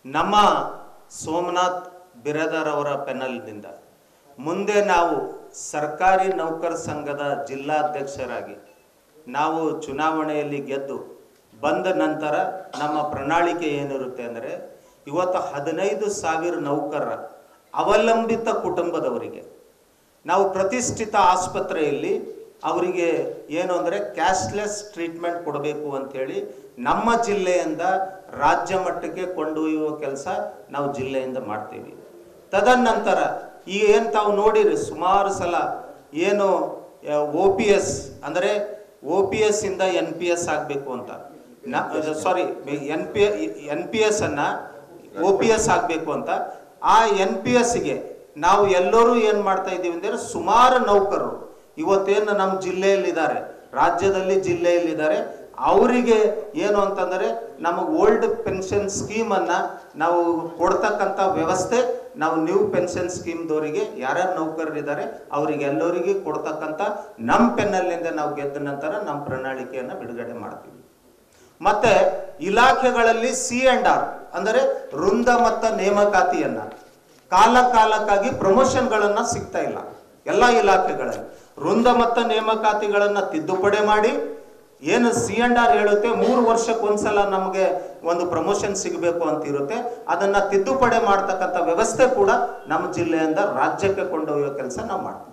ನಮ್ಮ ಸೋಮನಾಥ್ ಬಿರಾದಾರ್ ಅವರ ಪೆನಲ್ನಿಂದ ಮುಂದೆ ನಾವು ಸರ್ಕಾರಿ ನೌಕರ ಸಂಘದ ಜಿಲ್ಲಾಧ್ಯಕ್ಷರಾಗಿ ನಾವು ಚುನಾವಣೆಯಲ್ಲಿ ಗೆದ್ದು ಬಂದ ನಂತರ ನಮ್ಮ ಪ್ರಣಾಳಿಕೆ ಏನಿರುತ್ತೆ ಅಂದರೆ ಇವತ್ತು 15,000 ನೌಕರರ ಅವಲಂಬಿತ ಕುಟುಂಬದವರಿಗೆ ನಾವು ಪ್ರತಿಷ್ಠಿತ ಆಸ್ಪತ್ರೆಯಲ್ಲಿ ಅವರಿಗೆ ಏನು ಅಂದರೆ ಕ್ಯಾಶ್ಲೆಸ್ ಟ್ರೀಟ್ಮೆಂಟ್ ಕೊಡಬೇಕು ಅಂಥೇಳಿ ನಮ್ಮ ಜಿಲ್ಲೆಯಿಂದ ರಾಜ್ಯ ಮಟ್ಟಕ್ಕೆ ಕೊಂಡೊಯ್ಯುವ ಕೆಲಸ ನಾವು ಜಿಲ್ಲೆಯಿಂದ ಮಾಡ್ತೀವಿ. ತದನಂತರ ಈಗ ಏನು ತಾವು ನೋಡಿರಿ ಸುಮಾರು ಸಲ ಏನು OPS ಅಂದರೆ OPS ಇಂದ NPS ಆಗಬೇಕು ಅಂತ, ಸಾರಿ NPS ಅನ್ನು OPS ಆಗಬೇಕು ಅಂತ. ಆ NPSಗೆ ನಾವು ಎಲ್ಲರೂ ಏನು ಮಾಡ್ತಾ ಇದ್ದೀವಿ ಅಂದರೆ, ಸುಮಾರು ನೌಕರರು ಇವತ್ತೇನು ನಮ್ಮ ಜಿಲ್ಲೆಯಲ್ಲಿದ್ದಾರೆ, ರಾಜ್ಯದಲ್ಲಿ ಜಿಲ್ಲೆಯಲ್ಲಿದ್ದಾರೆ, ಅವರಿಗೆ ಏನು ಅಂತಂದರೆ ನಮಗೆ ಓಲ್ಡ್ ಪೆನ್ಷನ್ ಸ್ಕೀಮನ್ನು ನಾವು ಕೊಡ್ತಕ್ಕಂಥ ವ್ಯವಸ್ಥೆ ನಾವು ನ್ಯೂ ಪೆನ್ಷನ್ ಸ್ಕೀಮ್ದವರಿಗೆ ಯಾರ್ಯಾರು ನೌಕರರಿದ್ದಾರೆ ಅವರಿಗೆಲ್ಲರಿಗೆ ಕೊಡ್ತಕ್ಕಂಥ ನಮ್ಮ ಪೆನ್ನಲ್ಲಿಂದ ನಾವು ಗೆದ್ದ ನಂತರ ನಮ್ಮ ಪ್ರಣಾಳಿಕೆಯನ್ನು ಬಿಡುಗಡೆ ಮಾಡ್ತೀವಿ. ಮತ್ತು ಇಲಾಖೆಗಳಲ್ಲಿ C&R ಅಂದರೆ ವೃಂದ ಮತ್ತು ನೇಮಕಾತಿಯನ್ನು ಕಾಲಕ್ಕಾಗಿ ಪ್ರಮೋಷನ್ಗಳನ್ನು ಸಿಗ್ತಾ ಇಲ್ಲ. ಎಲ್ಲ ಇಲಾಖೆಗಳಲ್ಲಿ ವೃಂದ ಮತ್ತು ನೇಮಕಾತಿಗಳನ್ನು ತಿದ್ದುಪಡಿ ಮಾಡಿ, ಏನು C&R ಹೇಳುತ್ತೆ 3 ವರ್ಷಕ್ಕೊಂದ್ಸಲ ನಮಗೆ ಒಂದು ಪ್ರಮೋಷನ್ ಸಿಗಬೇಕು ಅಂತ ಇರುತ್ತೆ, ಅದನ್ನು ತಿದ್ದುಪಡಿ ಮಾಡ್ತಕ್ಕಂಥ ವ್ಯವಸ್ಥೆ ಕೂಡ ನಮ್ಮ ಜಿಲ್ಲೆಯಿಂದ ರಾಜ್ಯಕ್ಕೆ ಕೊಂಡೊಯ್ಯೋ ಕೆಲಸ ನಾವು ಮಾಡ್ತೀವಿ.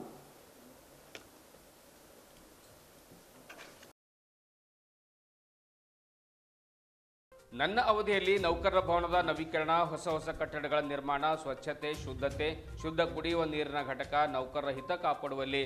ನನ್ನ ಅವಧಿಯಲ್ಲಿ ನೌಕರರ ಭವನದ ನವೀಕರಣ, ಹೊಸ ಕಟ್ಟಡಗಳ ನಿರ್ಮಾಣ, ಸ್ವಚ್ಛತೆ, ಶುದ್ಧತೆ, ಶುದ್ಧ ಕುಡಿಯುವ ನೀರಿನ ಘಟಕ, ನೌಕರರ ಹಿತ ಕಾಪಾಡುವಲ್ಲಿ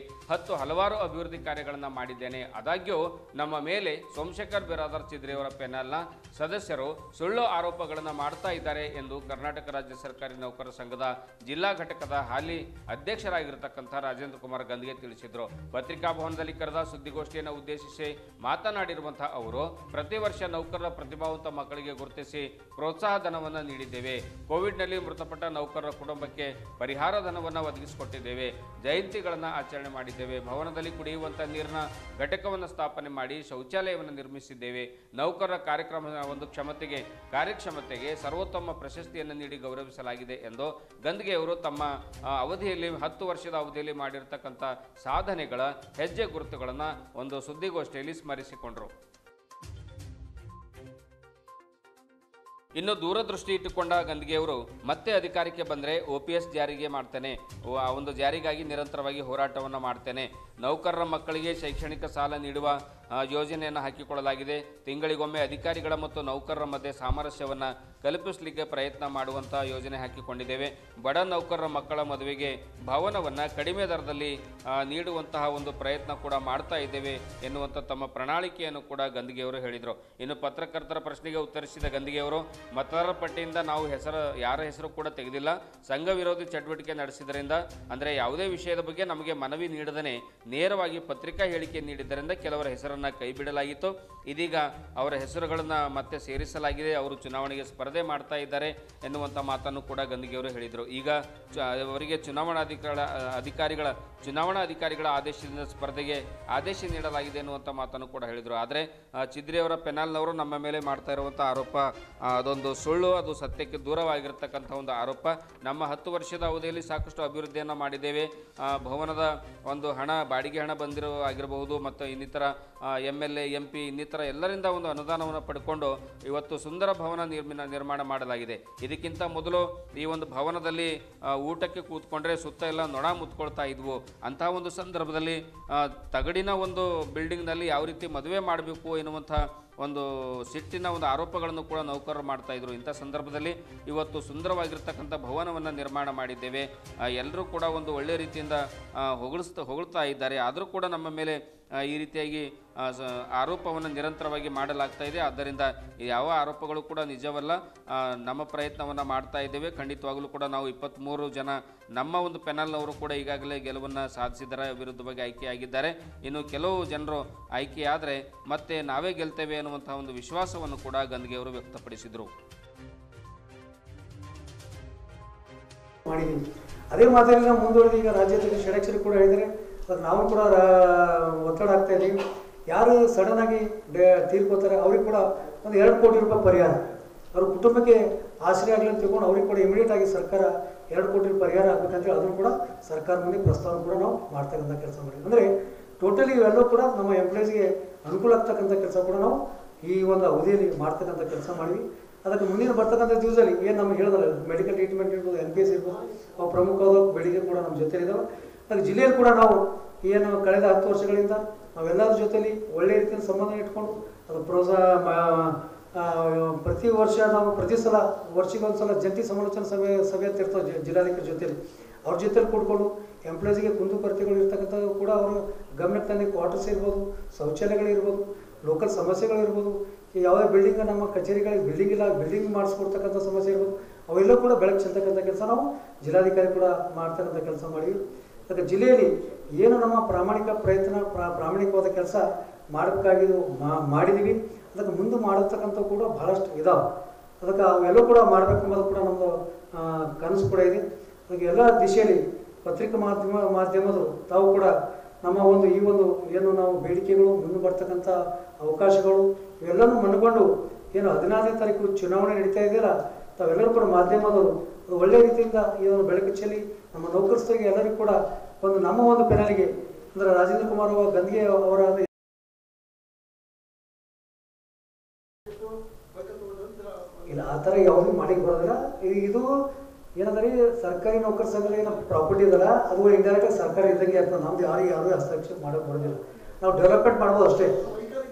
ಹಲವಾರು ಅಭಿವೃದ್ಧಿ ಕಾರ್ಯಗಳನ್ನು ಮಾಡಿದ್ದೇನೆ. ಆದಾಗ್ಯೂ ನಮ್ಮ ಮೇಲೆ ಸೋಮಶೇಖರ್ ಬಿರಾದರ್ ಚಿದ್ರೆಯವರ ಪ್ಯಾನೆಲ್ನ ಸದಸ್ಯರು ಸುಳ್ಳು ಆರೋಪಗಳನ್ನು ಮಾಡ್ತಾ ಇದ್ದಾರೆ ಎಂದು ಕರ್ನಾಟಕ ರಾಜ್ಯ ಸರ್ಕಾರಿ ನೌಕರರ ಸಂಘದ ಜಿಲ್ಲಾ ಘಟಕದ ಹಾಲಿ ಅಧ್ಯಕ್ಷರಾಗಿರತಕ್ಕಂಥ ರಾಜೇಂದ್ರ ಕುಮಾರ್ ಗಂದ್ಗೆ ತಿಳಿಸಿದರು. ಪತ್ರಿಕಾ ಭವನದಲ್ಲಿ ಕರೆದ ಸುದ್ದಿಗೋಷ್ಠಿಯನ್ನು ಉದ್ದೇಶಿಸಿ ಮಾತನಾಡಿರುವಂತಹ ಅವರು, ಪ್ರತಿ ವರ್ಷ ನೌಕರರ ಪ್ರತಿಭಾವಂತ ಮಕ್ಕಳಿಗೆ ಗುರುತಿಸಿ ಪ್ರೋತ್ಸಾಹ ಧನವನ್ನು ನೀಡಿದ್ದೇವೆ. ಕೋವಿಡ್ನಲ್ಲಿ ಮೃತಪಟ್ಟ ನೌಕರರ ಕುಟುಂಬಕ್ಕೆ ಪರಿಹಾರ ಧನವನ್ನು ಒದಗಿಸಿಕೊಟ್ಟಿದ್ದೇವೆ. ಜಯಂತಿಗಳನ್ನು ಆಚರಣೆ ಮಾಡಿದ್ದೇವೆ. ಭವನದಲ್ಲಿ ಕುಡಿಯುವಂಥ ನೀರಿನ ಘಟಕವನ್ನು ಸ್ಥಾಪನೆ ಮಾಡಿ ಶೌಚಾಲಯವನ್ನು ನಿರ್ಮಿಸಿದ್ದೇವೆ. ನೌಕರರ ಕಾರ್ಯಕ್ರಮದ ಒಂದು ಕಾರ್ಯಕ್ಷಮತೆಗೆ ಸರ್ವೋತ್ತಮ ಪ್ರಶಸ್ತಿಯನ್ನು ನೀಡಿ ಗೌರವಿಸಲಾಗಿದೆ ಎಂದು ಗಂದ್ಗೆ ಅವರು ತಮ್ಮ ಅವಧಿಯಲ್ಲಿ 10 ವರ್ಷದ ಅವಧಿಯಲ್ಲಿ ಮಾಡಿರ್ತಕ್ಕಂಥ ಸಾಧನೆಗಳ ಹೆಜ್ಜೆ ಗುರುತುಗಳನ್ನು ಒಂದು ಸುದ್ದಿಗೋಷ್ಠಿಯಲ್ಲಿ ಸ್ಮರಿಸಿಕೊಂಡರು. ಇನ್ನು ದೂರದೃಷ್ಟಿ ಇಟ್ಟುಕೊಂಡ ಗಂದ್ಗೆಯವರು ಮತ್ತೆ ಅಧಿಕಾರಕ್ಕೆ ಬಂದರೆ OPS ಜಾರಿಗೆ ಮಾಡ್ತೇನೆ, ಆ ಒಂದು ಜಾರಿಗಾಗಿ ನಿರಂತರವಾಗಿ ಹೋರಾಟವನ್ನು ಮಾಡ್ತೇನೆ. ನೌಕರರ ಮಕ್ಕಳಿಗೆ ಶೈಕ್ಷಣಿಕ ಸಾಲ ನೀಡುವ ಯೋಜನೆಯನ್ನು ಹಾಕಿಕೊಳ್ಳಲಾಗಿದೆ. ತಿಂಗಳಿಗೊಮ್ಮೆ ಅಧಿಕಾರಿಗಳ ಮತ್ತು ನೌಕರರ ಮಧ್ಯೆ ಸಾಮರಸ್ಯವನ್ನು ಕಲ್ಪಿಸಲಿಕ್ಕೆ ಪ್ರಯತ್ನ ಮಾಡುವಂಥ ಯೋಜನೆ ಹಾಕಿಕೊಂಡಿದ್ದೇವೆ. ಬಡ ನೌಕರರ ಮಕ್ಕಳ ಮದುವೆಗೆ ಭವನವನ್ನು ಕಡಿಮೆ ದರದಲ್ಲಿ ನೀಡುವಂತಹ ಒಂದು ಪ್ರಯತ್ನ ಕೂಡ ಮಾಡ್ತಾ ಇದ್ದೇವೆ ಎನ್ನುವಂಥ ತಮ್ಮ ಪ್ರಣಾಳಿಕೆಯನ್ನು ಕೂಡ ಗಂದ್ಗೆಯವರು ಹೇಳಿದರು. ಇನ್ನು ಪತ್ರಕರ್ತರ ಪ್ರಶ್ನೆಗೆ ಉತ್ತರಿಸಿದ ಗಂದ್ಗೆಯವರು, ಮತದಾರರ ಪಟ್ಟಿಯಿಂದ ನಾವು ಯಾರ ಹೆಸರು ಕೂಡ ತೆಗೆದಿಲ್ಲ. ಸಂಘ ವಿರೋಧಿ ಚಟುವಟಿಕೆ ನಡೆಸಿದ್ದರಿಂದ, ಅಂದರೆ ಯಾವುದೇ ವಿಷಯದ ಬಗ್ಗೆ ನಮಗೆ ಮನವಿ ನೀಡದೇ ನೇರವಾಗಿ ಪತ್ರಿಕಾ ಹೇಳಿಕೆ ನೀಡಿದ್ದರಿಂದ ಕೆಲವರ ಹೆಸರನ್ನು ಕೈ ಬಿಡಲಾಗಿತ್ತು. ಇದೀಗ ಅವರ ಹೆಸರುಗಳನ್ನು ಮತ್ತೆ ಸೇರಿಸಲಾಗಿದೆ. ಅವರು ಚುನಾವಣೆಗೆ ಸ್ಪರ್ಧೆ ಮಾಡ್ತಾ ಇದ್ದಾರೆ ಎನ್ನುವಂಥ ಮಾತನ್ನು ಕೂಡ ಗಂದ್ಗೆಯವರು ಹೇಳಿದರು. ಈಗ ಅವರಿಗೆ ಚುನಾವಣಾ ಅಧಿಕಾರಿಗಳ ಆದೇಶದಿಂದ ಸ್ಪರ್ಧೆಗೆ ಆದೇಶ ನೀಡಲಾಗಿದೆ ಎನ್ನುವಂಥ ಮಾತನ್ನು ಕೂಡ ಹೇಳಿದರು. ಆದರೆ ಚಿದ್ರೆಯವರ ಪೆನಾಲ್ನವರು ನಮ್ಮ ಮೇಲೆ ಮಾಡ್ತಾ ಇರುವಂಥ ಆರೋಪ ಅದೊಂದು ಸುಳ್ಳು, ಅದು ಸತ್ಯಕ್ಕೆ ದೂರವಾಗಿರ್ತಕ್ಕಂಥ ಒಂದು ಆರೋಪ. ನಮ್ಮ 10 ವರ್ಷದ ಅವಧಿಯಲ್ಲಿ ಸಾಕಷ್ಟು ಅಭಿವೃದ್ಧಿಯನ್ನು ಮಾಡಿದ್ದೇವೆ. ಭವನದ ಒಂದು ಬಾಡಿಗೆ ಹಣ ಆಗಿರಬಹುದು ಮತ್ತು ಇನ್ನಿತರ MLA MP ಇನ್ನಿತರ ಎಲ್ಲರಿಂದ ಒಂದು ಅನುದಾನವನ್ನು ಪಡ್ಕೊಂಡು ಇವತ್ತು ಸುಂದರ ಭವನ ನಿರ್ಮಾಣ ಮಾಡಲಾಗಿದೆ. ಇದಕ್ಕಿಂತ ಮೊದಲು ಈ ಒಂದು ಭವನದಲ್ಲಿ ಊಟಕ್ಕೆ ಕೂತ್ಕೊಂಡ್ರೆ ಸುತ್ತ ಎಲ್ಲ ನೊಣ ಮುತ್ಕೊಳ್ತಾ ಇದ್ವು. ಅಂತಹ ಒಂದು ಸಂದರ್ಭದಲ್ಲಿ ತಗಡಿನ ಒಂದು ಬಿಲ್ಡಿಂಗ್ನಲ್ಲಿ ಯಾವ ರೀತಿ ಮದುವೆ ಮಾಡಬೇಕು ಎನ್ನುವಂಥ ಒಂದು ಸಿಟ್ಟಿನ ಒಂದು ಆರೋಪಗಳನ್ನು ಕೂಡ ನೌಕರರು ಮಾಡ್ತಾ ಇದ್ರು. ಇಂಥ ಸಂದರ್ಭದಲ್ಲಿ ಇವತ್ತು ಸುಂದರವಾಗಿರ್ತಕ್ಕಂಥ ಭವನವನ್ನು ನಿರ್ಮಾಣ ಮಾಡಿದ್ದೇವೆ. ಎಲ್ಲರೂ ಕೂಡ ಒಂದು ಒಳ್ಳೆಯ ರೀತಿಯಿಂದ ಹೊಗಳ್ತಾ ಇದ್ದಾರೆ. ಆದರೂ ಕೂಡ ನಮ್ಮ ಮೇಲೆ ಈ ರೀತಿಯಾಗಿ ಆರೋಪವನ್ನು ನಿರಂತರವಾಗಿ ಮಾಡಲಾಗ್ತಾ ಇದೆ. ಆದ್ದರಿಂದ ಯಾವ ಆರೋಪಗಳು ಕೂಡ ನಿಜವಲ್ಲ. ನಮ್ಮ ಪ್ರಯತ್ನವನ್ನು ಮಾಡ್ತಾ ಇದ್ದೇವೆ. ಖಂಡಿತವಾಗಲೂ ಕೂಡ ನಾವು 23 ಜನ ನಮ್ಮ ಒಂದು ಪೆನಲ್ನವರು ಕೂಡ ಈಗಾಗಲೇ ಗೆಲುವನ್ನು ಸಾಧಿಸಿದ್ದಾರೆ, ವಿರುದ್ಧವಾಗಿ ಆಯ್ಕೆಯಾಗಿದ್ದಾರೆ. ಇನ್ನು ಕೆಲವು ಜನರು ಆಯ್ಕೆಯಾದರೆ ಮತ್ತೆ ನಾವೇ ಗೆಲ್ತೇವೆ ಅನ್ನುವಂತಹ ಒಂದು ವಿಶ್ವಾಸವನ್ನು ಕೂಡ ಗಂದ್ಗೆ ಅವರು ವ್ಯಕ್ತಪಡಿಸಿದರು. ಅದೇ ಮಾತಲ್ಲಿ ನಾವು ಮುಂದುವರೆದು ಈಗ ರಾಜ್ಯದಲ್ಲಿ ಷಡಕ್ಷರಿ ಕೂಡ ಹೇಳಿದರೆ ನಾವು ಕೂಡ ಒತ್ತಡ ಆಗ್ತಾ ಇದ್ದೀವಿ. ಯಾರು ಸಡನ್ ಆಗಿ ತೀರ್ಕೋತಾರೆ ಅವ್ರಿಗೆ ಕೂಡ ಒಂದು 2 ಕೋಟಿ ರೂಪಾಯಿ ಪರಿಹಾರ, ಅವ್ರ ಕುಟುಂಬಕ್ಕೆ ಆಶ್ರಯ ಆಗಲಿ ಅಂತ ತಿಳ್ಕೊಂಡು ಅವ್ರಿಗೆ ಕೂಡ ಇಮಿಡಿಯೇಟ್ ಆಗಿ ಸರ್ಕಾರ 2 ಕೋಟಿ ಪರಿಹಾರ ಆಗಬೇಕಂತೇಳಿ ಅದನ್ನು ಕೂಡ ಸರ್ಕಾರ ಮುಂದೆ ಪ್ರಸ್ತಾವ ಕೂಡ ನಾವು ಮಾಡ್ತಕ್ಕಂಥ ಕೆಲಸ ಮಾಡಿದ್ವಿ. ಅಂದರೆ ಟೋಟಲಿ ಇವೆಲ್ಲವೂ ಕೂಡ ನಮ್ಮ ಎಂಪ್ಲಾಯೀಸ್ಗೆ ಅನುಕೂಲ ಆಗ್ತಕ್ಕಂಥ ಕೆಲಸ ಕೂಡ ನಾವು ಈ ಒಂದು ಅವಧಿಯಲ್ಲಿ ಮಾಡ್ತಕ್ಕಂಥ ಕೆಲಸ ಮಾಡಿವಿ. ಅದಕ್ಕೆ ಮುಂದಿನ ಬರ್ತಕ್ಕಂಥ ದಿವಸದಲ್ಲಿ ಏನು ನಮಗೆ ಹೇಳಿದ್ರೆ ಮೆಡಿಕಲ್ ಟ್ರೀಟ್ಮೆಂಟ್ ಇರ್ಬೋದು, NPS ಇರ್ಬೋದು, ಅವು ಪ್ರಮುಖವಾದ ಬೇಡಿಕೆ ಕೂಡ ನಮ್ಮ ಜೊತೆಲಿದ್ದಾವೆ. ಅದಕ್ಕೆ ಜಿಲ್ಲೆಯಲ್ಲಿ ಕೂಡ ನಾವು ಏನು ಕಳೆದ 10 ವರ್ಷಗಳಿಂದ ನಾವೆಲ್ಲರ ಜೊತೆಲಿ ಒಳ್ಳೆಯ ರೀತಿಯ ಸಂಬಂಧ ಇಟ್ಕೊಂಡು ಅದು ಪ್ರೋತ್ಸಾಹ ಪ್ರತಿ ವರ್ಷ ನಾವು ಪ್ರತಿ ಸಲ ವರ್ಷಕ್ಕೊಂದು ಸಲ ಜಂಟಿ ಸಮಾಲೋಚನಾ ಸಭೆ ಅಂತ ಇರ್ತವೆ ಜಿಲ್ಲಾಧಿಕಾರಿ ಜೊತೆಲಿ, ಅವ್ರ ಜೊತೆಲಿ ಕೂಡ್ಕೊಂಡು ಎಂಪ್ಲಾಯೀಸ್ಗೆ ಕುಂದುಕೊರತೆಗಳು ಇರ್ತಕ್ಕಂಥದ್ದು ಕೂಡ ಅವರು ಗಮನಕ್ಕೆ ತಂದು ಕ್ವಾರ್ಟರ್ಸ್ ಇರ್ಬೋದು, ಶೌಚಾಲಯಗಳಿರ್ಬೋದು, ಲೋಕಲ್ ಸಮಸ್ಯೆಗಳಿರ್ಬೋದು, ಯಾವುದೇ ಬಿಲ್ಡಿಂಗ್ ನಮ್ಮ ಕಚೇರಿಗಳಿಗೆ ಬಿಲ್ಡಿಂಗ್ ಇಲ್ಲ, ಬಿಲ್ಡಿಂಗ್ ಮಾಡಿಸ್ಕೊಡ್ತಕ್ಕಂಥ ಸಮಸ್ಯೆ ಇರ್ಬೋದು, ಅವೆಲ್ಲ ಕೂಡ ಬೆಳಕು ಚೆಲ್ತಕ್ಕಂಥ ಕೆಲಸ ನಾವು ಜಿಲ್ಲಾಧಿಕಾರಿ ಕೂಡ ಮಾಡ್ತಕ್ಕಂಥ ಕೆಲಸ ಮಾಡಿದ್ವಿ. ಅದಕ್ಕೆ ಜಿಲ್ಲೆಯಲ್ಲಿ ಏನು ನಮ್ಮ ಪ್ರಾಮಾಣಿಕ ಪ್ರಯತ್ನ ಪ್ರಾಮಾಣಿಕವಾದ ಕೆಲಸ ಮಾಡೋಕ್ಕಾಗಿದ್ದು ಮಾಡಿದ್ದೀವಿ. ಅದಕ್ಕೆ ಮುಂದೆ ಮಾಡತಕ್ಕಂಥ ಕೂಡ ಭಾಳಷ್ಟು ಇದಾವೆ. ಅದಕ್ಕೆ ಅವೆಲ್ಲೂ ಕೂಡ ಮಾಡಬೇಕು ಅನ್ನೋದು ಕೂಡ ನಮ್ಮದು ಕನಸು ಕೂಡ ಇದೆ. ಅದಕ್ಕೆ ಎಲ್ಲ ದಿಶೆಯಲ್ಲಿ ಪತ್ರಿಕಾ ಮಾಧ್ಯಮದರು ತಾವು ಕೂಡ ನಮ್ಮ ಒಂದು ಈ ಒಂದು ಏನು ನಾವು ಬೇಡಿಕೆಗಳು, ಮುಂದೆ ಬರ್ತಕ್ಕಂಥ ಅವಕಾಶಗಳು ಇವೆಲ್ಲನೂ ಮನಗೊಂಡು ಏನು 14ನೇ ತಾರೀಕು ಚುನಾವಣೆ ನಡೀತಾ ಇದೆಯಲ್ಲ, ತಾವೆಲ್ಲರೂ ಕೂಡ ಮಾಧ್ಯಮದವರು ಒಳ್ಳೆಯ ರೀತಿಯಿಂದ ಇದನ್ನು ಬೆಳಕು ಚೆಲ್ಲಿ ನಮ್ಮ ನೌಕರಸ್ಥರಿಗೆ ಎಲ್ಲರಿಗೂ ಕೂಡ ಒಂದು ನಮ್ಮ ಒಂದು ಪೆನಲಿಗೆ ಅಂದರೆ ರಾಜೇಂದ್ರ ಕುಮಾರ್ ಗಂದ್ಗೆ ಅವರ ಇಲ್ಲ ಆ ಥರ ಯಾವುದೂ ಮಾಡಿ ಬರೋದಿಲ್ಲ. ಇದು ಏನಂದ್ರೆ ಸರ್ಕಾರಿ ನೌಕರ ಸಂಘದ ಏನು ಪ್ರಾಪರ್ಟಿ ಇದಲ್ಲ ಅದು ಇಂಡೈರೆಕ್ಟ್ ಸರ್ಕಾರ ಇದ್ದಂಗೆ ಆಗ್ತದೆ. ನಮ್ದು ಯಾರು ಹಸ್ತಕ್ಷೇಪ ಮಾಡೋಕೆ ಬರೋದಿಲ್ಲ. ನಾವು ಡೆವಲಪ್ಮೆಂಟ್ ಮಾಡ್ಬೋದು ಅಷ್ಟೇ.